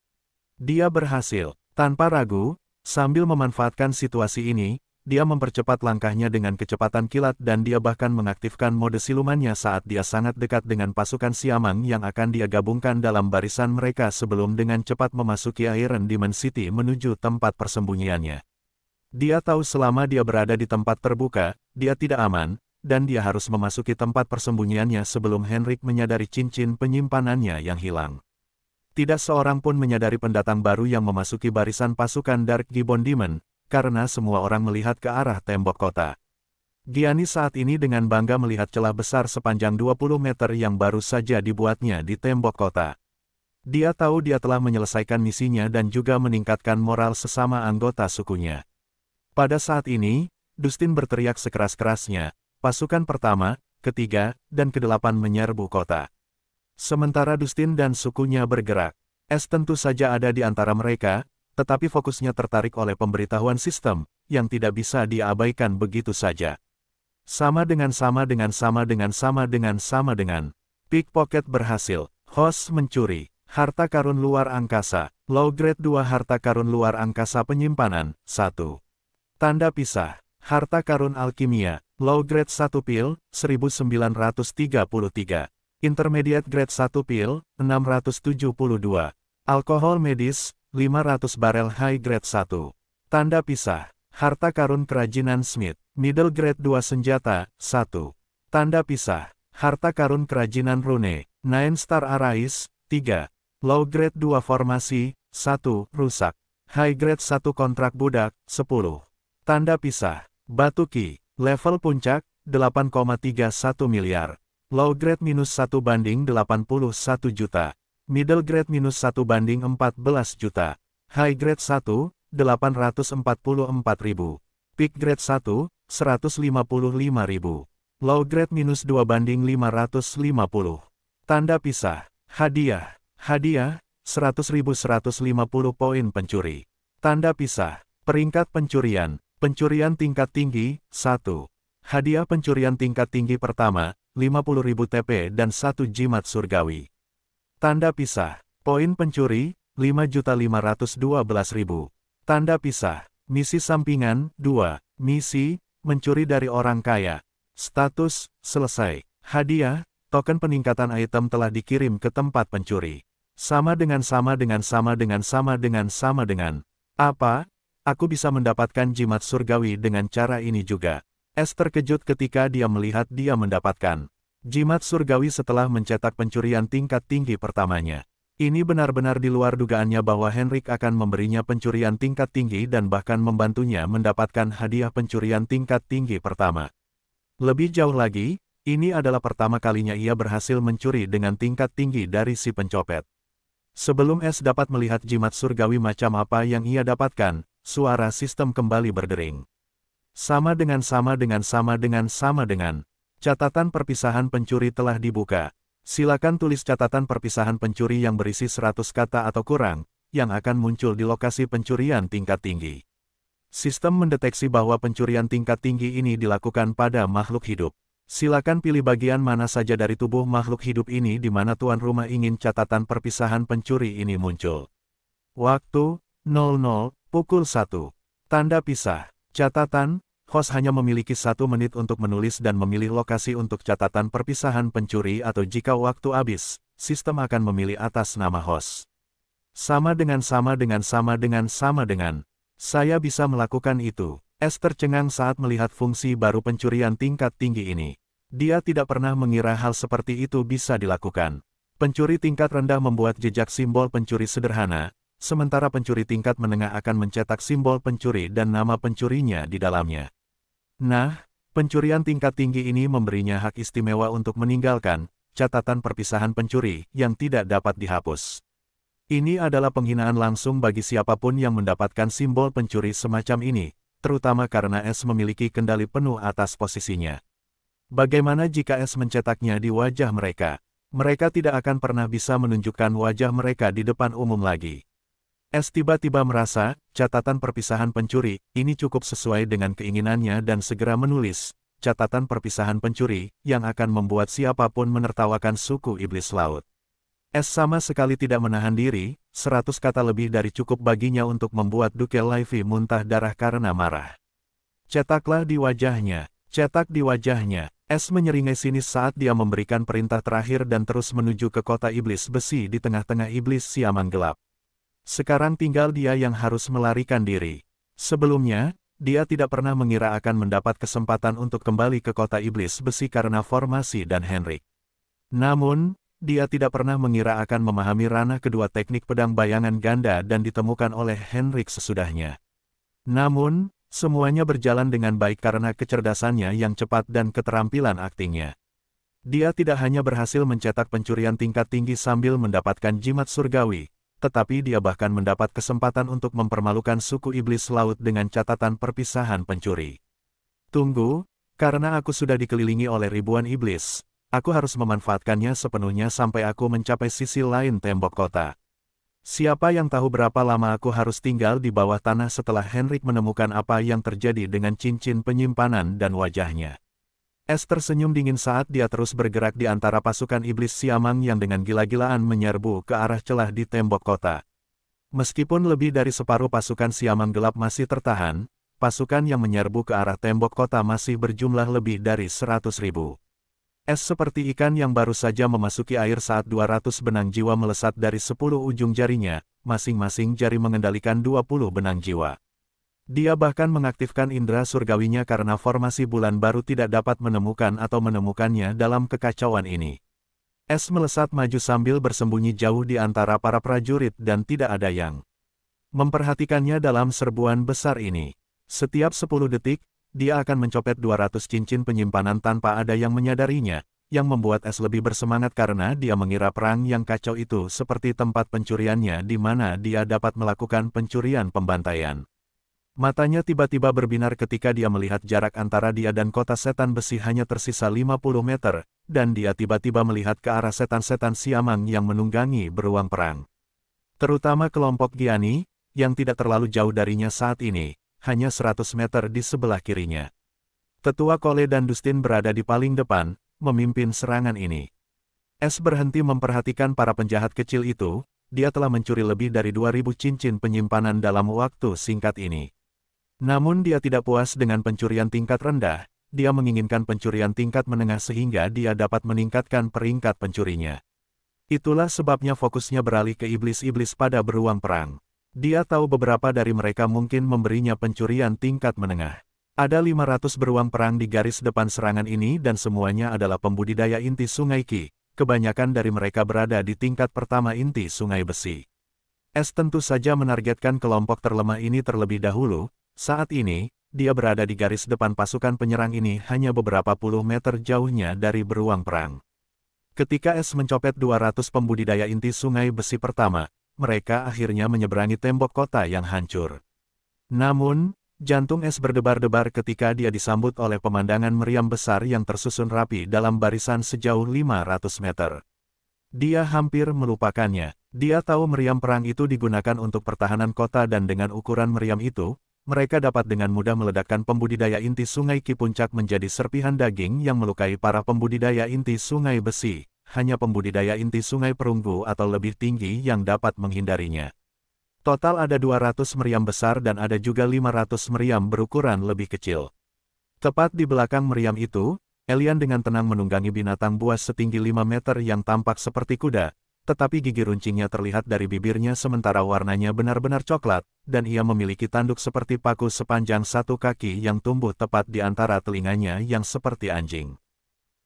Dia berhasil. Tanpa ragu, sambil memanfaatkan situasi ini, dia mempercepat langkahnya dengan kecepatan kilat dan dia bahkan mengaktifkan mode silumannya saat dia sangat dekat dengan pasukan Siamang yang akan dia gabungkan dalam barisan mereka sebelum dengan cepat memasuki Iron Demon City menuju tempat persembunyiannya. Dia tahu selama dia berada di tempat terbuka, dia tidak aman, dan dia harus memasuki tempat persembunyiannya sebelum Henrik menyadari cincin penyimpanannya yang hilang. Tidak seorang pun menyadari pendatang baru yang memasuki barisan pasukan Dark Gibbon Demon, karena semua orang melihat ke arah tembok kota. Gianni saat ini dengan bangga melihat celah besar sepanjang 20 meter yang baru saja dibuatnya di tembok kota. Dia tahu dia telah menyelesaikan misinya dan juga meningkatkan moral sesama anggota sukunya. Pada saat ini, Dustin berteriak sekeras-kerasnya. Pasukan pertama, ketiga, dan ke-8 menyerbu kota. Sementara Dustin dan sukunya bergerak, Es tentu saja ada di antara mereka, tetapi fokusnya tertarik oleh pemberitahuan sistem, yang tidak bisa diabaikan begitu saja. Sama dengan. Pickpocket berhasil. Host mencuri. Harta karun luar angkasa. Low grade 2 harta karun luar angkasa penyimpanan, 1. Tanda pisah. Harta karun alkimia. Low grade 1 pil, 1933. Intermediate grade 1 pil, 672. Alkohol medis, 500 barel high grade 1. Tanda pisah. Harta karun kerajinan Smith. Middle grade 2 senjata, 1. Tanda pisah. Harta karun kerajinan Rune. 9 star Arais, 3. Low grade 2 formasi, 1. Rusak. High grade 1 kontrak budak, 10. Tanda pisah. Batu Ki. Level puncak, 8,31 miliar. Low grade minus 1 banding 81 juta. Middle grade minus 1 banding 14 juta. High grade 1, 844 ribu. Peak grade 1, 155 ribu. Low grade minus 2 banding 550. Tanda pisah. Hadiah. Hadiah, 100.150 poin pencuri. Tanda pisah. Peringkat pencurian. Pencurian tingkat tinggi, 1. Hadiah pencurian tingkat tinggi pertama, 50.000 TP dan 1 jimat surgawi. Tanda pisah. Poin pencuri, 5.512.000. Tanda pisah. Misi sampingan, 2. Misi, mencuri dari orang kaya. Status, selesai. Hadiah, token peningkatan item telah dikirim ke tempat pencuri. Sama dengan. Apa? Aku bisa mendapatkan jimat surgawi dengan cara ini juga. Es terkejut ketika dia melihat dia mendapatkan jimat surgawi setelah mencetak pencurian tingkat tinggi pertamanya. Ini benar-benar di luar dugaannya bahwa Henrik akan memberinya pencurian tingkat tinggi dan bahkan membantunya mendapatkan hadiah pencurian tingkat tinggi pertama. Lebih jauh lagi, ini adalah pertama kalinya ia berhasil mencuri dengan tingkat tinggi dari si pencopet. Sebelum Es dapat melihat jimat surgawi macam apa yang ia dapatkan, suara sistem kembali berdering. Sama dengan. Catatan perpisahan pencuri telah dibuka. Silakan tulis catatan perpisahan pencuri yang berisi 100 kata atau kurang, yang akan muncul di lokasi pencurian tingkat tinggi. Sistem mendeteksi bahwa pencurian tingkat tinggi ini dilakukan pada makhluk hidup. Silakan pilih bagian mana saja dari tubuh makhluk hidup ini di mana tuan rumah ingin catatan perpisahan pencuri ini muncul. Waktu, 00, pukul 1. Tanda pisah. Catatan, host hanya memiliki 1 menit untuk menulis dan memilih lokasi untuk catatan perpisahan pencuri atau jika waktu habis, sistem akan memilih atas nama host. Sama dengan. Saya bisa melakukan itu. Es tercengang saat melihat fungsi baru pencurian tingkat tinggi ini. Dia tidak pernah mengira hal seperti itu bisa dilakukan. Pencuri tingkat rendah membuat jejak simbol pencuri sederhana, sementara pencuri tingkat menengah akan mencetak simbol pencuri dan nama pencurinya di dalamnya. Nah, pencurian tingkat tinggi ini memberinya hak istimewa untuk meninggalkan catatan perpisahan pencuri yang tidak dapat dihapus. Ini adalah penghinaan langsung bagi siapapun yang mendapatkan simbol pencuri semacam ini, terutama karena Es memiliki kendali penuh atas posisinya. Bagaimana jika Es mencetaknya di wajah mereka? Mereka tidak akan pernah bisa menunjukkan wajah mereka di depan umum lagi. Es tiba-tiba merasa, catatan perpisahan pencuri, ini cukup sesuai dengan keinginannya dan segera menulis, catatan perpisahan pencuri, yang akan membuat siapapun menertawakan suku iblis laut. Es sama sekali tidak menahan diri, 100 kata lebih dari cukup baginya untuk membuat Duke Livy muntah darah karena marah. Cetaklah di wajahnya, cetak di wajahnya. Es menyeringai sinis saat dia memberikan perintah terakhir dan terus menuju ke kota iblis besi di tengah-tengah iblis siamang gelap. Sekarang tinggal dia yang harus melarikan diri. Sebelumnya, dia tidak pernah mengira akan mendapat kesempatan untuk kembali ke kota iblis besi karena formasi dan Henrik. Namun, dia tidak pernah mengira akan memahami ranah kedua teknik pedang bayangan ganda dan ditemukan oleh Henrik sesudahnya. Namun, semuanya berjalan dengan baik karena kecerdasannya yang cepat dan keterampilan aktingnya. Dia tidak hanya berhasil mencetak pencurian tingkat tinggi sambil mendapatkan jimat surgawi, tetapi dia bahkan mendapat kesempatan untuk mempermalukan suku iblis laut dengan catatan perpisahan pencuri. Tunggu, karena aku sudah dikelilingi oleh ribuan iblis, aku harus memanfaatkannya sepenuhnya sampai aku mencapai sisi lain tembok kota. Siapa yang tahu berapa lama aku harus tinggal di bawah tanah setelah Henrik menemukan apa yang terjadi dengan cincin penyimpanan dan wajahnya. Es tersenyum dingin saat dia terus bergerak di antara pasukan iblis siamang yang dengan gila-gilaan menyerbu ke arah celah di tembok kota. Meskipun lebih dari separuh pasukan siamang gelap masih tertahan, pasukan yang menyerbu ke arah tembok kota masih berjumlah lebih dari 100.000. Es seperti ikan yang baru saja memasuki air saat 200 benang jiwa melesat dari 10 ujung jarinya, masing-masing jari mengendalikan 20 benang jiwa. Dia bahkan mengaktifkan indera surgawinya karena formasi bulan baru tidak dapat menemukan atau menemukannya dalam kekacauan ini. Es melesat maju sambil bersembunyi jauh di antara para prajurit dan tidak ada yang memperhatikannya dalam serbuan besar ini. Setiap 10 detik, dia akan mencopet 200 cincin penyimpanan tanpa ada yang menyadarinya, yang membuat Es lebih bersemangat karena dia mengira perang yang kacau itu seperti tempat pencuriannya di mana dia dapat melakukan pencurian pembantaian. Matanya tiba-tiba berbinar ketika dia melihat jarak antara dia dan kota setan besi hanya tersisa 50 meter, dan dia tiba-tiba melihat ke arah setan-setan siamang yang menunggangi beruang perang. Terutama kelompok Giani, yang tidak terlalu jauh darinya saat ini, hanya 100 meter di sebelah kirinya. Tetua Cole dan Dustin berada di paling depan, memimpin serangan ini. Es berhenti memperhatikan para penjahat kecil itu, dia telah mencuri lebih dari 2000 cincin penyimpanan dalam waktu singkat ini. Namun dia tidak puas dengan pencurian tingkat rendah, dia menginginkan pencurian tingkat menengah sehingga dia dapat meningkatkan peringkat pencurinya. Itulah sebabnya fokusnya beralih ke iblis-iblis pada beruang perang. Dia tahu beberapa dari mereka mungkin memberinya pencurian tingkat menengah. Ada 500 beruang perang di garis depan serangan ini dan semuanya adalah pembudidaya inti Sungai Qi. Kebanyakan dari mereka berada di tingkat pertama inti Sungai Besi. Es tentu saja menargetkan kelompok terlemah ini terlebih dahulu. Saat ini, dia berada di garis depan pasukan penyerang ini hanya beberapa puluh meter jauhnya dari beruang perang. Ketika Es mencopet 200 pembudidaya inti Sungai Besi pertama, mereka akhirnya menyeberangi tembok kota yang hancur. Namun, jantung Es berdebar-debar ketika dia disambut oleh pemandangan meriam besar yang tersusun rapi dalam barisan sejauh 500 meter. Dia hampir melupakannya. Dia tahu meriam perang itu digunakan untuk pertahanan kota dan dengan ukuran meriam itu, mereka dapat dengan mudah meledakkan pembudidaya inti Sungai Qi puncak menjadi serpihan daging yang melukai para pembudidaya inti Sungai Besi. Hanya pembudidaya inti Sungai Perunggu atau lebih tinggi yang dapat menghindarinya. Total ada 200 meriam besar dan ada juga 500 meriam berukuran lebih kecil. Tepat di belakang meriam itu, Elian dengan tenang menunggangi binatang buas setinggi 5 meter yang tampak seperti kuda, tetapi gigi runcingnya terlihat dari bibirnya sementara warnanya benar-benar coklat, dan ia memiliki tanduk seperti paku sepanjang 1 kaki yang tumbuh tepat di antara telinganya yang seperti anjing.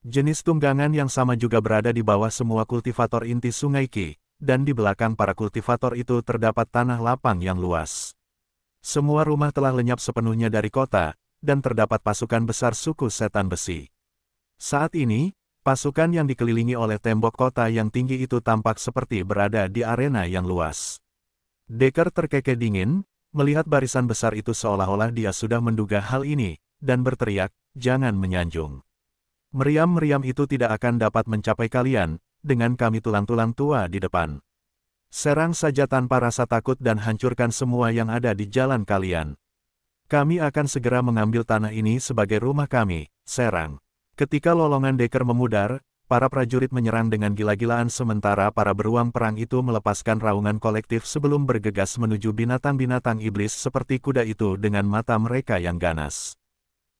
Jenis tunggangan yang sama juga berada di bawah semua kultivator inti Sungai Qi, dan di belakang para kultivator itu terdapat tanah lapang yang luas. Semua rumah telah lenyap sepenuhnya dari kota, dan terdapat pasukan besar suku setan besi. Saat ini, pasukan yang dikelilingi oleh tembok kota yang tinggi itu tampak seperti berada di arena yang luas. Decker terkekeh dingin, melihat barisan besar itu seolah-olah dia sudah menduga hal ini, dan berteriak, "Jangan menyanjung. Meriam-meriam itu tidak akan dapat mencapai kalian, dengan kami tulang-tulang tua di depan. Serang saja tanpa rasa takut dan hancurkan semua yang ada di jalan kalian. Kami akan segera mengambil tanah ini sebagai rumah kami, serang." Ketika lolongan Decker memudar, para prajurit menyerang dengan gila-gilaan sementara para beruang perang itu melepaskan raungan kolektif sebelum bergegas menuju binatang-binatang iblis seperti kuda itu dengan mata mereka yang ganas.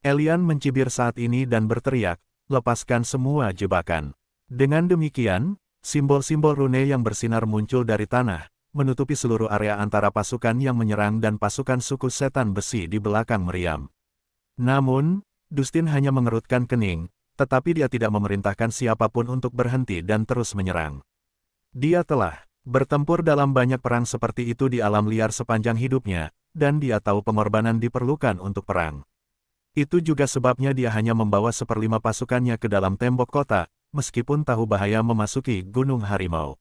Elian mencibir saat ini dan berteriak, "Lepaskan semua jebakan." Dengan demikian, simbol-simbol rune yang bersinar muncul dari tanah, menutupi seluruh area antara pasukan yang menyerang dan pasukan suku setan besi di belakang meriam. Namun, Dustin hanya mengerutkan kening, tetapi dia tidak memerintahkan siapapun untuk berhenti dan terus menyerang. Dia telah bertempur dalam banyak perang seperti itu di alam liar sepanjang hidupnya, dan dia tahu pengorbanan diperlukan untuk perang. Itu juga sebabnya dia hanya membawa 1/5 pasukannya ke dalam tembok kota, meskipun tahu bahaya memasuki Gunung Harimau.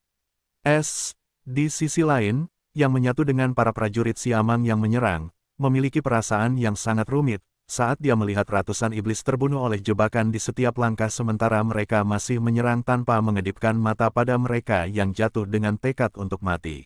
Di sisi lain, yang menyatu dengan para prajurit siamang yang menyerang, memiliki perasaan yang sangat rumit, saat dia melihat ratusan iblis terbunuh oleh jebakan di setiap langkah sementara mereka masih menyerang tanpa mengedipkan mata pada mereka yang jatuh dengan tekad untuk mati.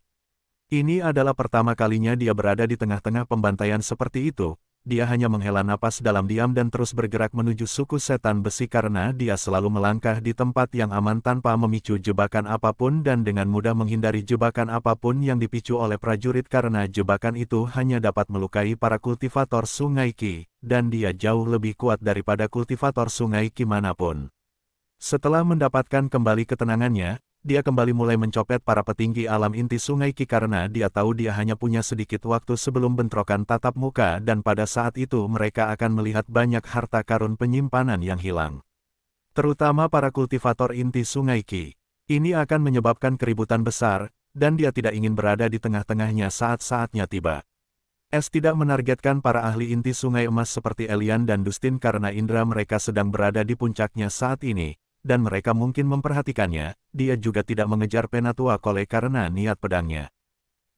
Ini adalah pertama kalinya dia berada di tengah-tengah pembantaian seperti itu. Dia hanya menghela napas dalam diam dan terus bergerak menuju suku setan besi karena dia selalu melangkah di tempat yang aman tanpa memicu jebakan apapun dan dengan mudah menghindari jebakan apapun yang dipicu oleh prajurit karena jebakan itu hanya dapat melukai para kultivator Sungai Qi, dan dia jauh lebih kuat daripada kultivator Sungai Qi manapun. Setelah mendapatkan kembali ketenangannya, dia kembali mulai mencopet para petinggi alam inti Sungai Qi karena dia tahu dia hanya punya sedikit waktu sebelum bentrokan tatap muka dan pada saat itu mereka akan melihat banyak harta karun penyimpanan yang hilang. Terutama para kultivator inti Sungai Qi. Ini akan menyebabkan keributan besar, dan dia tidak ingin berada di tengah-tengahnya saat saatnya tiba. S tidak menargetkan para ahli inti Sungai Emas seperti Elian dan Dustin karena indera mereka sedang berada di puncaknya saat ini, dan mereka mungkin memperhatikannya. Dia juga tidak mengejar Penatua Kole karena niat pedangnya.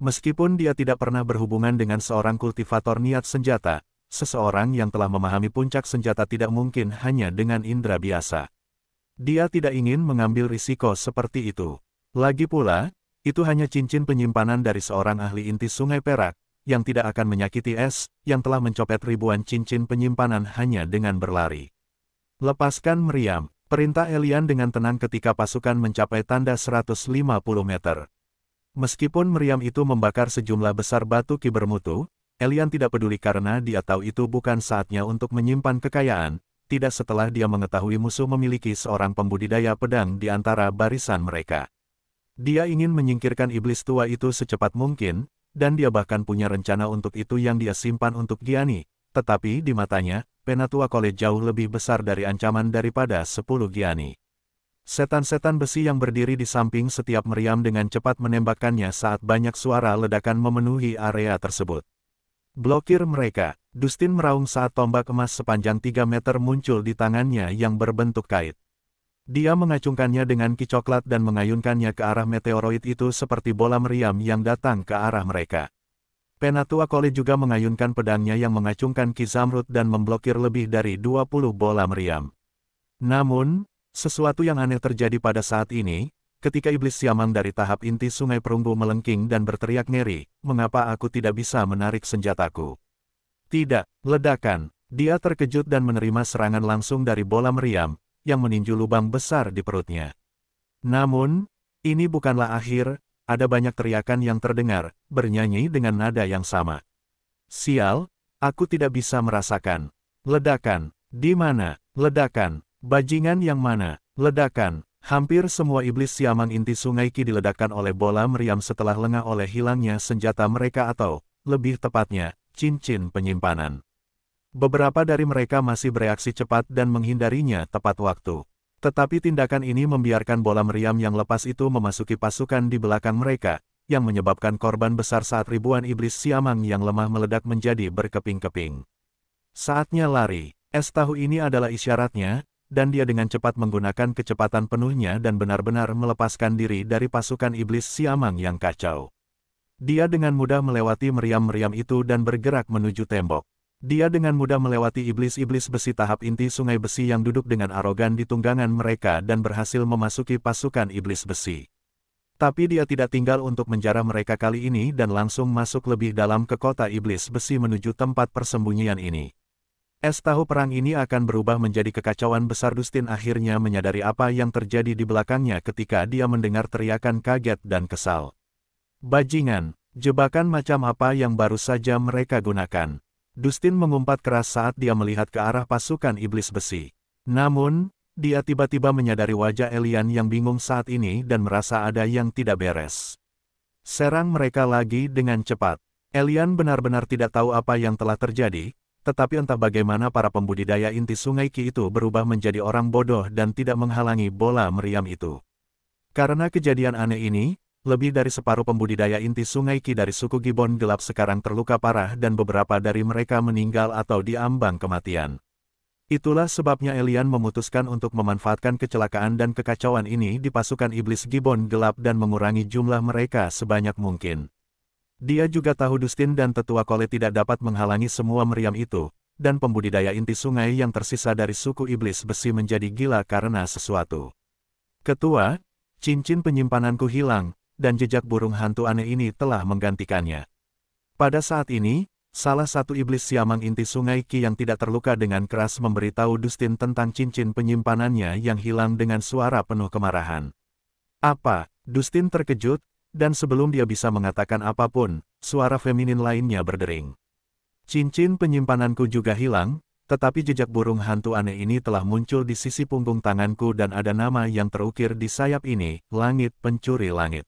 Meskipun dia tidak pernah berhubungan dengan seorang kultivator niat senjata, seseorang yang telah memahami puncak senjata tidak mungkin hanya dengan indera biasa. Dia tidak ingin mengambil risiko seperti itu. Lagi pula, itu hanya cincin penyimpanan dari seorang ahli inti Sungai Perak, yang tidak akan menyakiti S, yang telah mencopet ribuan cincin penyimpanan hanya dengan berlari. Lepaskan meriam, perintah Elian dengan tenang ketika pasukan mencapai tanda 150 meter. Meskipun meriam itu membakar sejumlah besar batu ki bermutu, Elian tidak peduli karena dia tahu itu bukan saatnya untuk menyimpan kekayaan, tidak setelah dia mengetahui musuh memiliki seorang pembudidaya pedang di antara barisan mereka. Dia ingin menyingkirkan iblis tua itu secepat mungkin, dan dia bahkan punya rencana untuk itu yang dia simpan untuk Giani, tetapi di matanya, Penatua Kole jauh lebih besar dari ancaman daripada 10 Giani. Setan-setan besi yang berdiri di samping setiap meriam dengan cepat menembakkannya saat banyak suara ledakan memenuhi area tersebut. Blokir mereka, Dustin meraung saat tombak emas sepanjang 3 meter muncul di tangannya yang berbentuk kait. Dia mengacungkannya dengan ki coklat dan mengayunkannya ke arah meteoroid itu seperti bola meriam yang datang ke arah mereka. Penatua Kole juga mengayunkan pedangnya yang mengacungkan ki zamrud dan memblokir lebih dari 20 bola meriam. Namun, sesuatu yang aneh terjadi pada saat ini, ketika iblis siamang dari tahap inti Sungai Perunggu melengking dan berteriak ngeri, "Mengapa aku tidak bisa menarik senjataku?" Tidak, ledakan. Dia terkejut dan menerima serangan langsung dari bola meriam, yang meninju lubang besar di perutnya. Namun, ini bukanlah akhir, ada banyak teriakan yang terdengar, bernyanyi dengan nada yang sama. "Sial, aku tidak bisa merasakan. Ledakan, di mana? Ledakan, bajingan yang mana? Ledakan." Hampir semua iblis siamang inti Sungai Qi diledakkan oleh bola meriam setelah lengah oleh hilangnya senjata mereka atau, lebih tepatnya, cincin penyimpanan. Beberapa dari mereka masih bereaksi cepat dan menghindarinya tepat waktu. Tetapi tindakan ini membiarkan bola meriam yang lepas itu memasuki pasukan di belakang mereka, yang menyebabkan korban besar saat ribuan iblis siamang yang lemah meledak menjadi berkeping-keping. Saatnya lari. S tahu ini adalah isyaratnya, dan dia dengan cepat menggunakan kecepatan penuhnya dan benar-benar melepaskan diri dari pasukan iblis siamang yang kacau. Dia dengan mudah melewati meriam-meriam itu dan bergerak menuju tembok. Dia dengan mudah melewati iblis-iblis besi tahap inti Sungai Besi yang duduk dengan arogan di tunggangan mereka dan berhasil memasuki pasukan iblis besi. Tapi dia tidak tinggal untuk menjarah mereka kali ini dan langsung masuk lebih dalam ke kota iblis besi menuju tempat persembunyian ini. S tahu perang ini akan berubah menjadi kekacauan besar. Dustin akhirnya menyadari apa yang terjadi di belakangnya ketika dia mendengar teriakan kaget dan kesal. Bajingan, jebakan macam apa yang baru saja mereka gunakan? Dustin mengumpat keras saat dia melihat ke arah pasukan iblis besi. Namun, dia tiba-tiba menyadari wajah Elian yang bingung saat ini dan merasa ada yang tidak beres. Serang mereka lagi dengan cepat. Elian benar-benar tidak tahu apa yang telah terjadi, tetapi entah bagaimana para pembudidaya inti Sungai Qi itu berubah menjadi orang bodoh dan tidak menghalangi bola meriam itu. Karena kejadian aneh ini, lebih dari separuh pembudidaya inti Sungai Qi dari suku Gibbon Gelap sekarang terluka parah dan beberapa dari mereka meninggal atau diambang kematian. Itulah sebabnya Elian memutuskan untuk memanfaatkan kecelakaan dan kekacauan ini di pasukan iblis Gibbon Gelap dan mengurangi jumlah mereka sebanyak mungkin. Dia juga tahu Dustin dan Tetua Kole tidak dapat menghalangi semua meriam itu, dan pembudidaya inti sungai yang tersisa dari suku iblis besi menjadi gila karena sesuatu. "Ketua, cincin penyimpananku hilang, dan jejak burung hantu aneh ini telah menggantikannya." Pada saat ini, salah satu iblis siamang inti Sungai Qi yang tidak terluka dengan keras memberitahu Dustin tentang cincin penyimpanannya yang hilang dengan suara penuh kemarahan. "Apa?" Dustin terkejut, dan sebelum dia bisa mengatakan apapun, suara feminin lainnya berdering. "Cincin penyimpananku juga hilang, tetapi jejak burung hantu aneh ini telah muncul di sisi punggung tanganku dan ada nama yang terukir di sayap ini, Langit Pencuri Langit.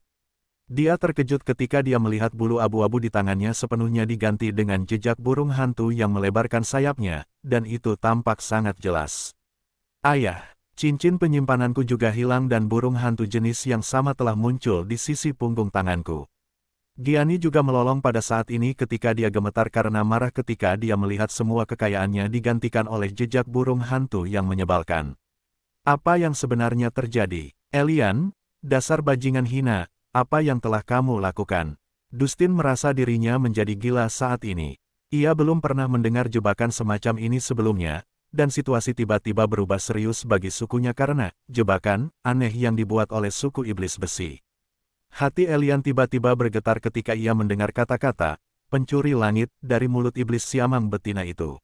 Dia terkejut ketika dia melihat bulu abu-abu di tangannya sepenuhnya diganti dengan jejak burung hantu yang melebarkan sayapnya, dan itu tampak sangat jelas. Ayah, cincin penyimpananku juga hilang dan burung hantu jenis yang sama telah muncul di sisi punggung tanganku. Gianni juga melolong pada saat ini ketika dia gemetar karena marah ketika dia melihat semua kekayaannya digantikan oleh jejak burung hantu yang menyebalkan. Apa yang sebenarnya terjadi? Elian, dasar bajingan hina, apa yang telah kamu lakukan? Dustin merasa dirinya menjadi gila saat ini. Ia belum pernah mendengar jebakan semacam ini sebelumnya, dan situasi tiba-tiba berubah serius bagi sukunya karena jebakan aneh yang dibuat oleh suku iblis besi. Hati Elian tiba-tiba bergetar ketika ia mendengar kata-kata, pencuri langit, dari mulut iblis siamang betina itu.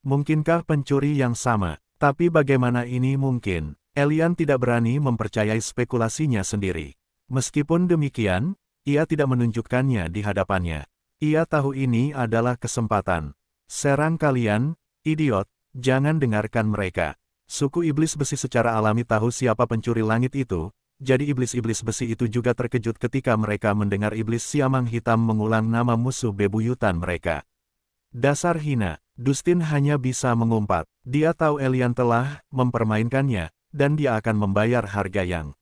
Mungkinkah pencuri yang sama? Tapi bagaimana ini mungkin? Elian tidak berani mempercayai spekulasinya sendiri. Meskipun demikian, ia tidak menunjukkannya di hadapannya. Ia tahu ini adalah kesempatan. Serang kalian, idiot, jangan dengarkan mereka. Suku iblis besi secara alami tahu siapa pencuri langit itu. Jadi iblis-iblis besi itu juga terkejut ketika mereka mendengar iblis siamang hitam mengulang nama musuh bebuyutan mereka. Dasar hina, Dustin hanya bisa mengumpat. Dia tahu Elian telah mempermainkannya, dan dia akan membayar harga yang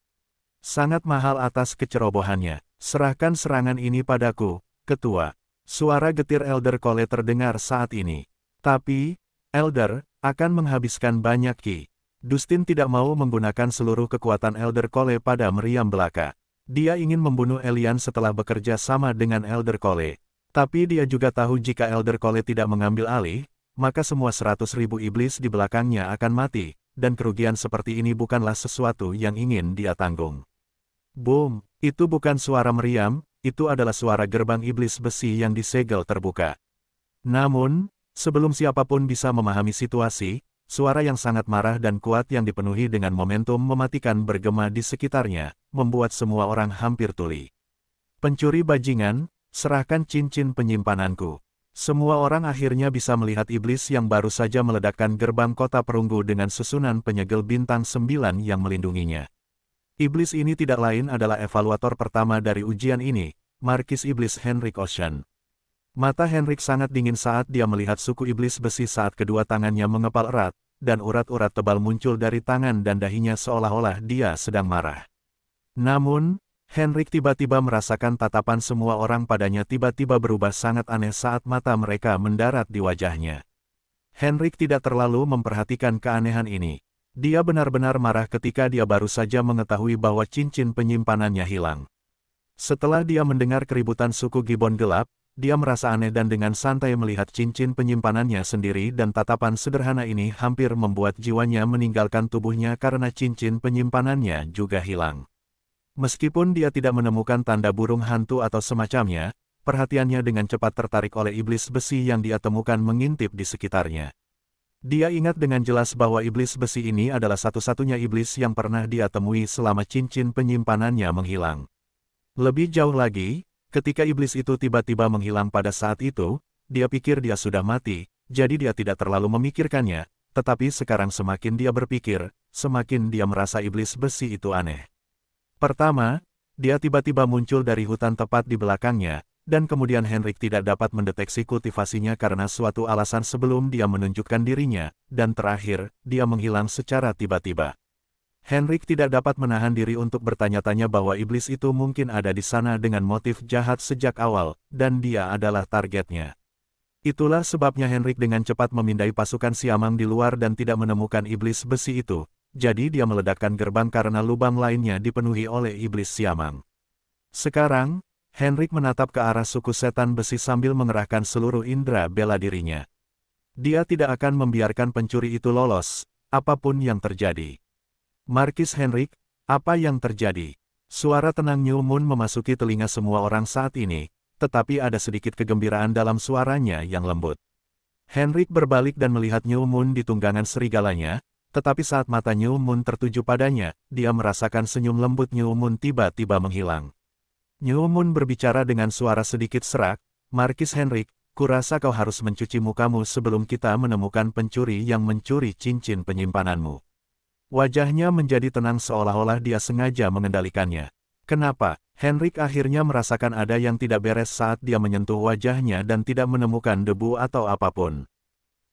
sangat mahal atas kecerobohannya. Serahkan serangan ini padaku, ketua. Suara getir Elder Cole terdengar saat ini. Tapi, Elder, akan menghabiskan banyak ki. Dustin tidak mau menggunakan seluruh kekuatan Elder Cole pada meriam belaka. Dia ingin membunuh Elian setelah bekerja sama dengan Elder Cole. Tapi dia juga tahu jika Elder Cole tidak mengambil alih, maka semua 100.000 iblis di belakangnya akan mati, dan kerugian seperti ini bukanlah sesuatu yang ingin dia tanggung. Boom, itu bukan suara meriam, itu adalah suara gerbang iblis besi yang disegel terbuka. Namun, sebelum siapapun bisa memahami situasi, suara yang sangat marah dan kuat yang dipenuhi dengan momentum mematikan bergema di sekitarnya, membuat semua orang hampir tuli. Pencuri bajingan, serahkan cincin penyimpananku. Semua orang akhirnya bisa melihat iblis yang baru saja meledakkan gerbang kota perunggu dengan susunan penyegel bintang 9 yang melindunginya. Iblis ini tidak lain adalah evaluator pertama dari ujian ini, Markis Iblis Henrik Ocean. Mata Henrik sangat dingin saat dia melihat suku iblis besi saat kedua tangannya mengepal erat, dan urat-urat tebal muncul dari tangan dan dahinya seolah-olah dia sedang marah. Namun, Henrik tiba-tiba merasakan tatapan semua orang padanya tiba-tiba berubah sangat aneh saat mata mereka mendarat di wajahnya. Henrik tidak terlalu memperhatikan keanehan ini. Dia benar-benar marah ketika dia baru saja mengetahui bahwa cincin penyimpanannya hilang. Setelah dia mendengar keributan suku Gibbon Gelap, dia merasa aneh dan dengan santai melihat cincin penyimpanannya sendiri dan tatapan sederhana ini hampir membuat jiwanya meninggalkan tubuhnya karena cincin penyimpanannya juga hilang. Meskipun dia tidak menemukan tanda burung hantu atau semacamnya, perhatiannya dengan cepat tertarik oleh iblis besi yang dia temukan mengintip di sekitarnya. Dia ingat dengan jelas bahwa iblis besi ini adalah satu-satunya iblis yang pernah dia temui selama cincin penyimpanannya menghilang. Lebih jauh lagi, ketika iblis itu tiba-tiba menghilang pada saat itu, dia pikir dia sudah mati, jadi dia tidak terlalu memikirkannya, tetapi sekarang semakin dia berpikir, semakin dia merasa iblis besi itu aneh. Pertama, dia tiba-tiba muncul dari hutan tepat di belakangnya, dan kemudian Henrik tidak dapat mendeteksi kultivasinya karena suatu alasan sebelum dia menunjukkan dirinya, dan terakhir, dia menghilang secara tiba-tiba. Henrik tidak dapat menahan diri untuk bertanya-tanya bahwa iblis itu mungkin ada di sana dengan motif jahat sejak awal, dan dia adalah targetnya. Itulah sebabnya Henrik dengan cepat memindai pasukan siamang di luar dan tidak menemukan iblis besi itu, jadi dia meledakkan gerbang karena lubang lainnya dipenuhi oleh iblis siamang. Sekarang, Henrik menatap ke arah suku setan besi sambil mengerahkan seluruh indera bela dirinya. Dia tidak akan membiarkan pencuri itu lolos, apapun yang terjadi. Markis Henrik, apa yang terjadi? Suara tenang New Moon memasuki telinga semua orang saat ini, tetapi ada sedikit kegembiraan dalam suaranya yang lembut. Henrik berbalik dan melihat New Moon di tunggangan serigalanya, tetapi saat mata New Moon tertuju padanya, dia merasakan senyum lembut New Moon tiba-tiba menghilang. New Moon berbicara dengan suara sedikit serak, Markis Henrik, kurasa kau harus mencuci mukamu sebelum kita menemukan pencuri yang mencuri cincin penyimpananmu. Wajahnya menjadi tenang seolah-olah dia sengaja mengendalikannya. Kenapa? Henrik akhirnya merasakan ada yang tidak beres saat dia menyentuh wajahnya dan tidak menemukan debu atau apapun.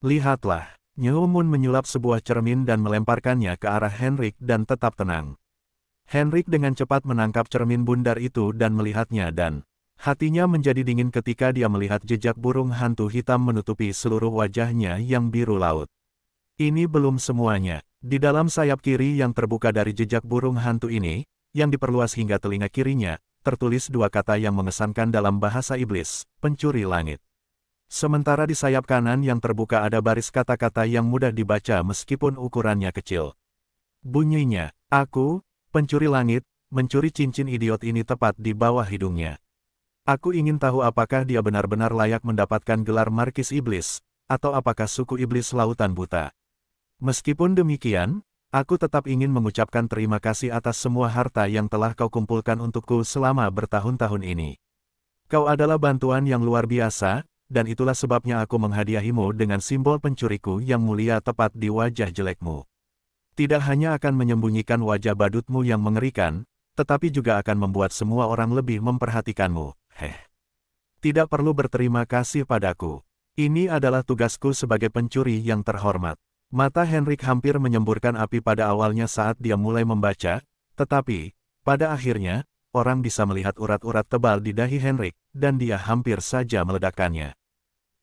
Lihatlah, Nyeomun menyulap sebuah cermin dan melemparkannya ke arah Henrik dan tetap tenang. Henrik dengan cepat menangkap cermin bundar itu dan melihatnya dan hatinya menjadi dingin ketika dia melihat jejak burung hantu hitam menutupi seluruh wajahnya yang biru laut. Ini belum semuanya. Di dalam sayap kiri yang terbuka dari jejak burung hantu ini, yang diperluas hingga telinga kirinya, tertulis dua kata yang mengesankan dalam bahasa iblis, pencuri langit. Sementara di sayap kanan yang terbuka ada baris kata-kata yang mudah dibaca meskipun ukurannya kecil. Bunyinya, aku, pencuri langit, mencuri cincin idiot ini tepat di bawah hidungnya. Aku ingin tahu apakah dia benar-benar layak mendapatkan gelar Markis Iblis, atau apakah suku iblis lautan buta. Meskipun demikian, aku tetap ingin mengucapkan terima kasih atas semua harta yang telah kau kumpulkan untukku selama bertahun-tahun ini. Kau adalah bantuan yang luar biasa, dan itulah sebabnya aku menghadiahimu dengan simbol pencuriku yang mulia tepat di wajah jelekmu. Tidak hanya akan menyembunyikan wajah badutmu yang mengerikan, tetapi juga akan membuat semua orang lebih memperhatikanmu. Tidak perlu berterima kasih padaku. Ini adalah tugasku sebagai pencuri yang terhormat. Mata Henrik hampir menyemburkan api pada awalnya saat dia mulai membaca, tetapi, pada akhirnya, orang bisa melihat urat-urat tebal di dahi Henrik, dan dia hampir saja meledakkannya.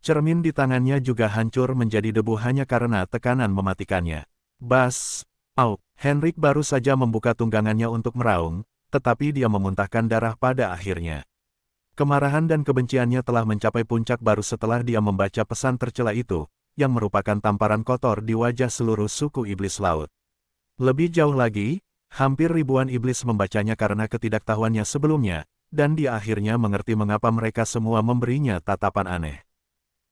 Cermin di tangannya juga hancur menjadi debu hanya karena tekanan mematikannya. Bas! Auk! Henrik baru saja membuka tunggangannya untuk meraung, tetapi dia memuntahkan darah pada akhirnya. Kemarahan dan kebenciannya telah mencapai puncak baru setelah dia membaca pesan tercela itu, yang merupakan tamparan kotor di wajah seluruh suku iblis laut. Lebih jauh lagi, hampir ribuan iblis membacanya karena ketidaktahuannya sebelumnya, dan dia akhirnya mengerti mengapa mereka semua memberinya tatapan aneh.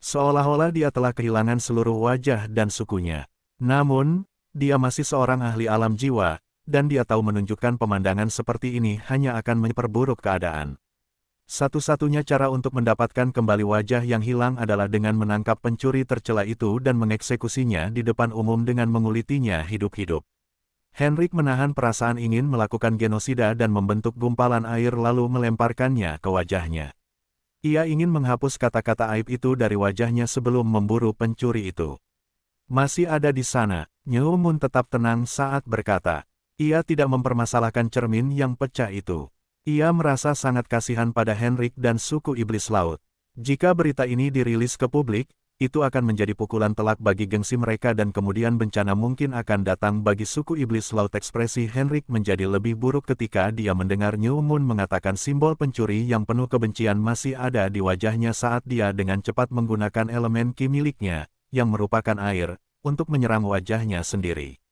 Seolah-olah dia telah kehilangan seluruh wajah dan sukunya. Namun, dia masih seorang ahli alam jiwa, dan dia tahu menunjukkan pemandangan seperti ini hanya akan memperburuk keadaan. Satu-satunya cara untuk mendapatkan kembali wajah yang hilang adalah dengan menangkap pencuri tercela itu dan mengeksekusinya di depan umum dengan mengulitinya hidup-hidup. Henrik menahan perasaan ingin melakukan genosida dan membentuk gumpalan air lalu melemparkannya ke wajahnya. Ia ingin menghapus kata-kata aib itu dari wajahnya sebelum memburu pencuri itu. Masih ada di sana, Nyeomun tetap tenang saat berkata. Ia tidak mempermasalahkan cermin yang pecah itu. Ia merasa sangat kasihan pada Henrik dan suku iblis laut. Jika berita ini dirilis ke publik, itu akan menjadi pukulan telak bagi gengsi mereka dan kemudian bencana mungkin akan datang bagi suku iblis laut. Ekspresi Henrik menjadi lebih buruk ketika dia mendengar Nyeomun mengatakan simbol pencuri yang penuh kebencian masih ada di wajahnya saat dia dengan cepat menggunakan elemen ki miliknya, yang merupakan air, untuk menyerang wajahnya sendiri.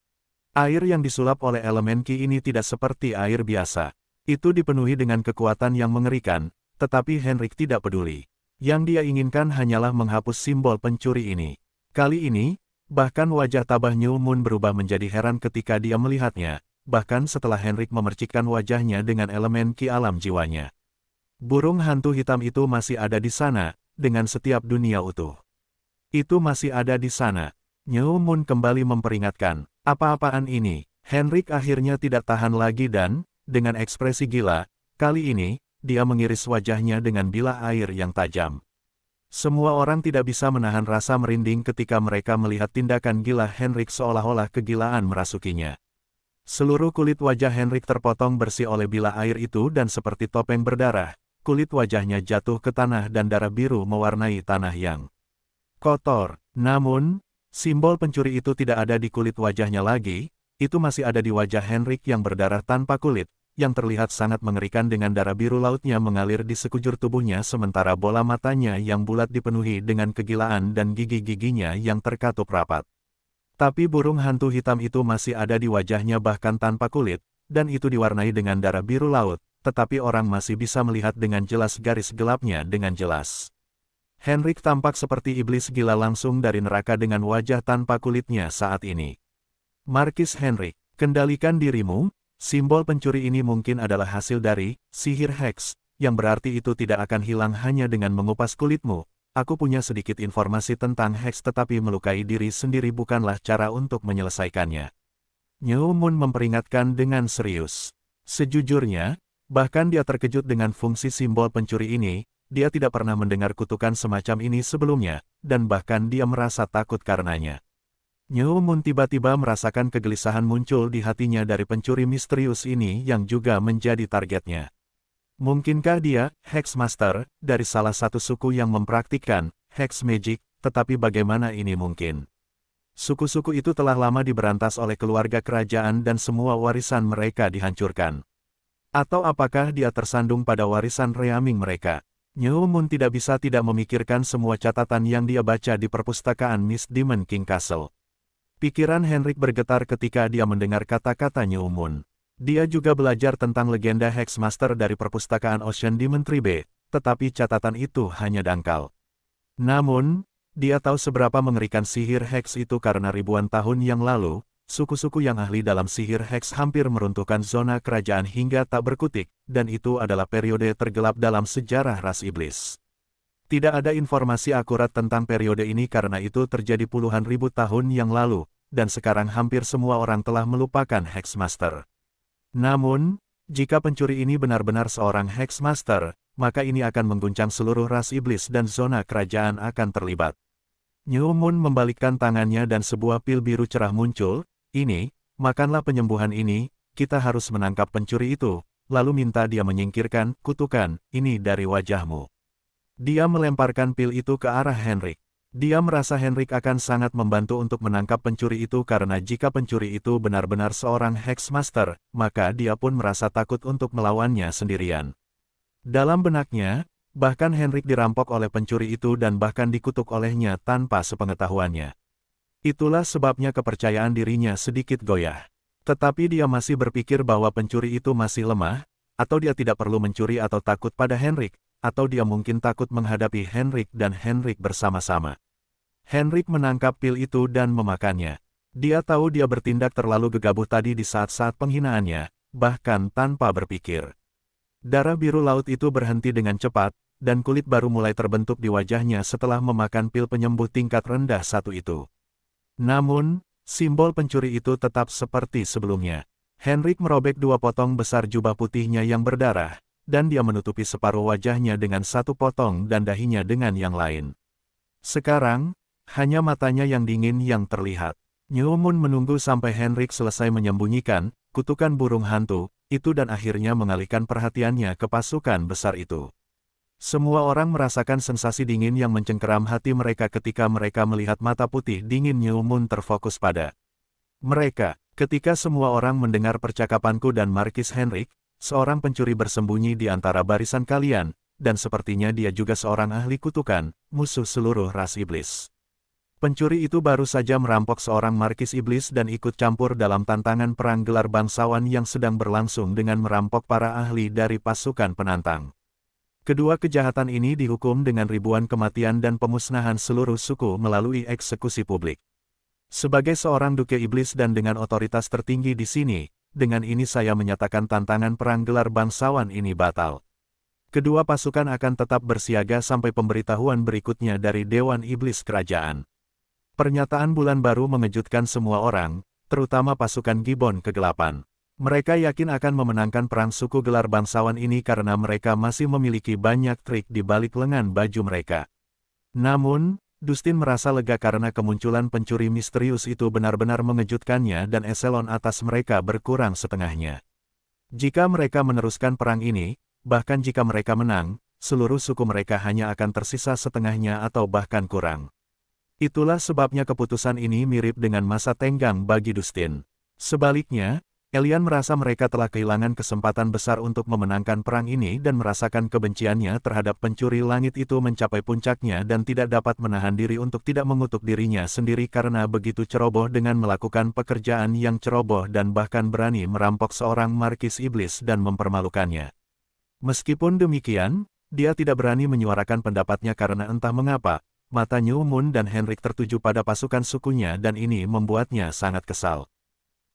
Air yang disulap oleh elemen ki ini tidak seperti air biasa. Itu dipenuhi dengan kekuatan yang mengerikan, tetapi Henrik tidak peduli. Yang dia inginkan hanyalah menghapus simbol pencuri ini. Kali ini, bahkan wajah tabah Nyeomun berubah menjadi heran ketika dia melihatnya, bahkan setelah Henrik memercikkan wajahnya dengan elemen ki alam jiwanya. Burung hantu hitam itu masih ada di sana, dengan setiap dunia utuh. Itu masih ada di sana. Nyeomun kembali memperingatkan, apa-apaan ini? Henrik akhirnya tidak tahan lagi dan, dengan ekspresi gila, kali ini, dia mengiris wajahnya dengan bilah air yang tajam. Semua orang tidak bisa menahan rasa merinding ketika mereka melihat tindakan gila Henrik seolah-olah kegilaan merasukinya. Seluruh kulit wajah Henrik terpotong bersih oleh bilah air itu dan seperti topeng berdarah, kulit wajahnya jatuh ke tanah dan darah biru mewarnai tanah yang kotor. Namun, simbol pencuri itu tidak ada di kulit wajahnya lagi. Itu masih ada di wajah Henrik yang berdarah tanpa kulit, yang terlihat sangat mengerikan dengan darah biru lautnya mengalir di sekujur tubuhnya sementara bola matanya yang bulat dipenuhi dengan kegilaan dan gigi-giginya yang terkatup rapat. Tapi burung hantu hitam itu masih ada di wajahnya bahkan tanpa kulit, dan itu diwarnai dengan darah biru laut, tetapi orang masih bisa melihat dengan jelas garis gelapnya dengan jelas. Henrik tampak seperti iblis gila langsung dari neraka dengan wajah tanpa kulitnya saat ini. Markis Henrik, kendalikan dirimu, simbol pencuri ini mungkin adalah hasil dari sihir Hex, yang berarti itu tidak akan hilang hanya dengan mengupas kulitmu, aku punya sedikit informasi tentang Hex tetapi melukai diri sendiri bukanlah cara untuk menyelesaikannya. New Moon memperingatkan dengan serius. Sejujurnya, bahkan dia terkejut dengan fungsi simbol pencuri ini, dia tidak pernah mendengar kutukan semacam ini sebelumnya, dan bahkan dia merasa takut karenanya. New Moon tiba-tiba merasakan kegelisahan muncul di hatinya dari pencuri misterius ini yang juga menjadi targetnya. Mungkinkah dia, Hex Master, dari salah satu suku yang mempraktikkan Hex Magic, tetapi bagaimana ini mungkin? Suku-suku itu telah lama diberantas oleh keluarga kerajaan dan semua warisan mereka dihancurkan. Atau apakah dia tersandung pada warisan reaming mereka? New Moon tidak bisa tidak memikirkan semua catatan yang dia baca di perpustakaan Miss Demon King Castle. Pikiran Henrik bergetar ketika dia mendengar kata-kata New Moon. Dia juga belajar tentang legenda Hex Master dari perpustakaan Ocean Demon Tribe, tetapi catatan itu hanya dangkal. Namun, dia tahu seberapa mengerikan sihir Hex itu karena ribuan tahun yang lalu, suku-suku yang ahli dalam sihir Hex hampir meruntuhkan zona kerajaan hingga tak berkutik, dan itu adalah periode tergelap dalam sejarah ras iblis. Tidak ada informasi akurat tentang periode ini karena itu terjadi puluhan ribu tahun yang lalu, dan sekarang hampir semua orang telah melupakan Hex Master. Namun, jika pencuri ini benar-benar seorang Hex Master, maka ini akan mengguncang seluruh ras iblis dan zona kerajaan akan terlibat. New Moon membalikkan tangannya dan sebuah pil biru cerah muncul. Ini, makanlah penyembuhan ini, kita harus menangkap pencuri itu, lalu minta dia menyingkirkan kutukan ini dari wajahmu. Dia melemparkan pil itu ke arah Henrik. Dia merasa Henrik akan sangat membantu untuk menangkap pencuri itu karena jika pencuri itu benar-benar seorang Hex Master, maka dia pun merasa takut untuk melawannya sendirian. Dalam benaknya, bahkan Henrik dirampok oleh pencuri itu dan bahkan dikutuk olehnya tanpa sepengetahuannya. Itulah sebabnya kepercayaan dirinya sedikit goyah. Tetapi dia masih berpikir bahwa pencuri itu masih lemah, atau dia tidak perlu mencuri atau takut pada Henrik, atau dia mungkin takut menghadapi Henrik dan Henrik bersama-sama. Henrik menangkap pil itu dan memakannya. Dia tahu dia bertindak terlalu gegabah tadi di saat-saat penghinaannya, bahkan tanpa berpikir. Darah biru laut itu berhenti dengan cepat, dan kulit baru mulai terbentuk di wajahnya setelah memakan pil penyembuh tingkat rendah satu itu. Namun, simbol pencuri itu tetap seperti sebelumnya. Henrik merobek dua potong besar jubah putihnya yang berdarah, dan dia menutupi separuh wajahnya dengan satu potong dan dahinya dengan yang lain. Sekarang, hanya matanya yang dingin yang terlihat. New Moon menunggu sampai Henrik selesai menyembunyikan kutukan burung hantu itu dan akhirnya mengalihkan perhatiannya ke pasukan besar itu. Semua orang merasakan sensasi dingin yang mencengkeram hati mereka ketika mereka melihat mata putih dingin New Moon terfokus pada mereka. Ketika semua orang mendengar percakapanku dan Markis Henrik, seorang pencuri bersembunyi di antara barisan kalian, dan sepertinya dia juga seorang ahli kutukan, musuh seluruh ras iblis. Pencuri itu baru saja merampok seorang Markis Iblis dan ikut campur dalam tantangan perang gelar bangsawan yang sedang berlangsung dengan merampok para ahli dari pasukan penantang. Kedua kejahatan ini dihukum dengan ribuan kematian dan pemusnahan seluruh suku melalui eksekusi publik. Sebagai seorang Duke Iblis dan dengan otoritas tertinggi di sini, dengan ini saya menyatakan tantangan perang gelar bangsawan ini batal. Kedua pasukan akan tetap bersiaga sampai pemberitahuan berikutnya dari Dewan Iblis Kerajaan. Pernyataan bulan baru mengejutkan semua orang, terutama pasukan Gibbon Kegelapan. Mereka yakin akan memenangkan perang suku gelar bangsawan ini karena mereka masih memiliki banyak trik di balik lengan baju mereka. Namun, Dustin merasa lega karena kemunculan pencuri misterius itu benar-benar mengejutkannya dan eselon atas mereka berkurang setengahnya. Jika mereka meneruskan perang ini, bahkan jika mereka menang, seluruh suku mereka hanya akan tersisa setengahnya atau bahkan kurang. Itulah sebabnya keputusan ini mirip dengan masa tenggang bagi Dustin. Sebaliknya, Elian merasa mereka telah kehilangan kesempatan besar untuk memenangkan perang ini dan merasakan kebenciannya terhadap pencuri langit itu mencapai puncaknya dan tidak dapat menahan diri untuk tidak mengutuk dirinya sendiri karena begitu ceroboh dengan melakukan pekerjaan yang ceroboh dan bahkan berani merampok seorang Markis Iblis dan mempermalukannya. Meskipun demikian, dia tidak berani menyuarakan pendapatnya karena entah mengapa, mata New Moon dan Henrik tertuju pada pasukan sukunya dan ini membuatnya sangat kesal.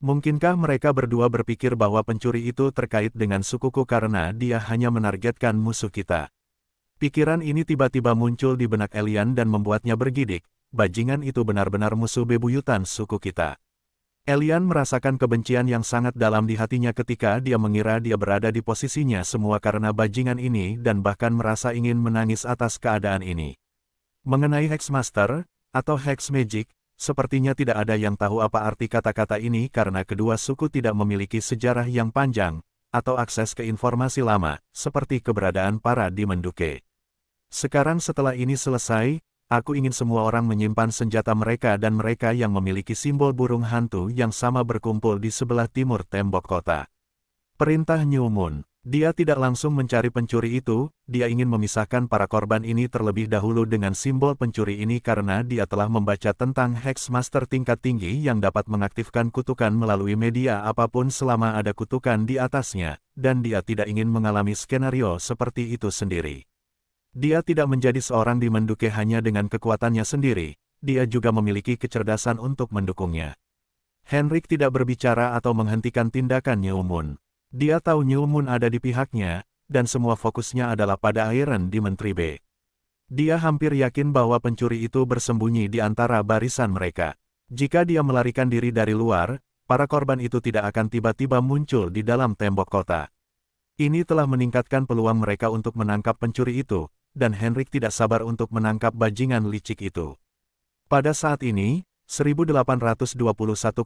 Mungkinkah mereka berdua berpikir bahwa pencuri itu terkait dengan sukuku karena dia hanya menargetkan musuh kita? Pikiran ini tiba-tiba muncul di benak Elian dan membuatnya bergidik, bajingan itu benar-benar musuh bebuyutan suku kita. Elian merasakan kebencian yang sangat dalam di hatinya ketika dia mengira dia berada di posisinya semua karena bajingan ini dan bahkan merasa ingin menangis atas keadaan ini. Mengenai Hexmaster, atau Hex Magic, sepertinya tidak ada yang tahu apa arti kata-kata ini karena kedua suku tidak memiliki sejarah yang panjang, atau akses ke informasi lama, seperti keberadaan para Demon Duke. Sekarang setelah ini selesai, aku ingin semua orang menyimpan senjata mereka dan mereka yang memiliki simbol burung hantu yang sama berkumpul di sebelah timur tembok kota. Perintah New Moon. Dia tidak langsung mencari pencuri itu, dia ingin memisahkan para korban ini terlebih dahulu dengan simbol pencuri ini karena dia telah membaca tentang Hexmaster tingkat tinggi yang dapat mengaktifkan kutukan melalui media apapun selama ada kutukan di atasnya, dan dia tidak ingin mengalami skenario seperti itu sendiri. Dia tidak menjadi seorang Demon Duke hanya dengan kekuatannya sendiri, dia juga memiliki kecerdasan untuk mendukungnya. Henrik tidak berbicara atau menghentikan tindakan New Moon. Dia tahu New Moon ada di pihaknya, dan semua fokusnya adalah pada Iron Demon Tribe. Dia hampir yakin bahwa pencuri itu bersembunyi di antara barisan mereka. Jika dia melarikan diri dari luar, para korban itu tidak akan tiba-tiba muncul di dalam tembok kota. Ini telah meningkatkan peluang mereka untuk menangkap pencuri itu, dan Henrik tidak sabar untuk menangkap bajingan licik itu. Pada saat ini, 1821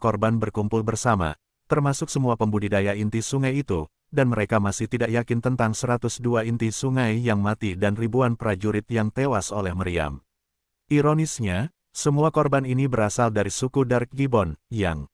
korban berkumpul bersama, termasuk semua pembudidaya inti sungai itu, dan mereka masih tidak yakin tentang 102 inti sungai yang mati dan ribuan prajurit yang tewas oleh meriam. Ironisnya, semua korban ini berasal dari suku Dark Gibbon, yang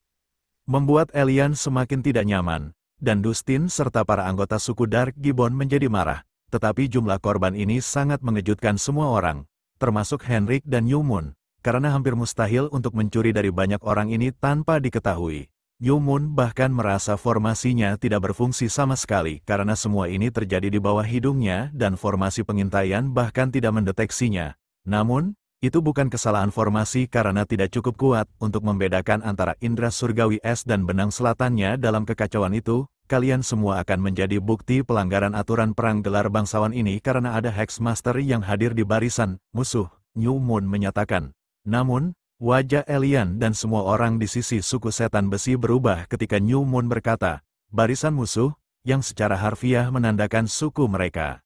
membuat Elian semakin tidak nyaman, dan Dustin serta para anggota suku Dark Gibbon menjadi marah, tetapi jumlah korban ini sangat mengejutkan semua orang, termasuk Henrik dan New Moon, karena hampir mustahil untuk mencuri dari banyak orang ini tanpa diketahui. New Moon bahkan merasa formasinya tidak berfungsi sama sekali karena semua ini terjadi di bawah hidungnya dan formasi pengintaian bahkan tidak mendeteksinya. Namun, itu bukan kesalahan formasi karena tidak cukup kuat untuk membedakan antara indera surgawi es dan benang selatannya dalam kekacauan itu. Kalian semua akan menjadi bukti pelanggaran aturan perang gelar bangsawan ini karena ada Hexmaster yang hadir di barisan musuh, New Moon menyatakan. Namun, wajah Elian dan semua orang di sisi suku setan besi berubah ketika New Moon berkata, barisan musuh, yang secara harfiah menandakan suku mereka.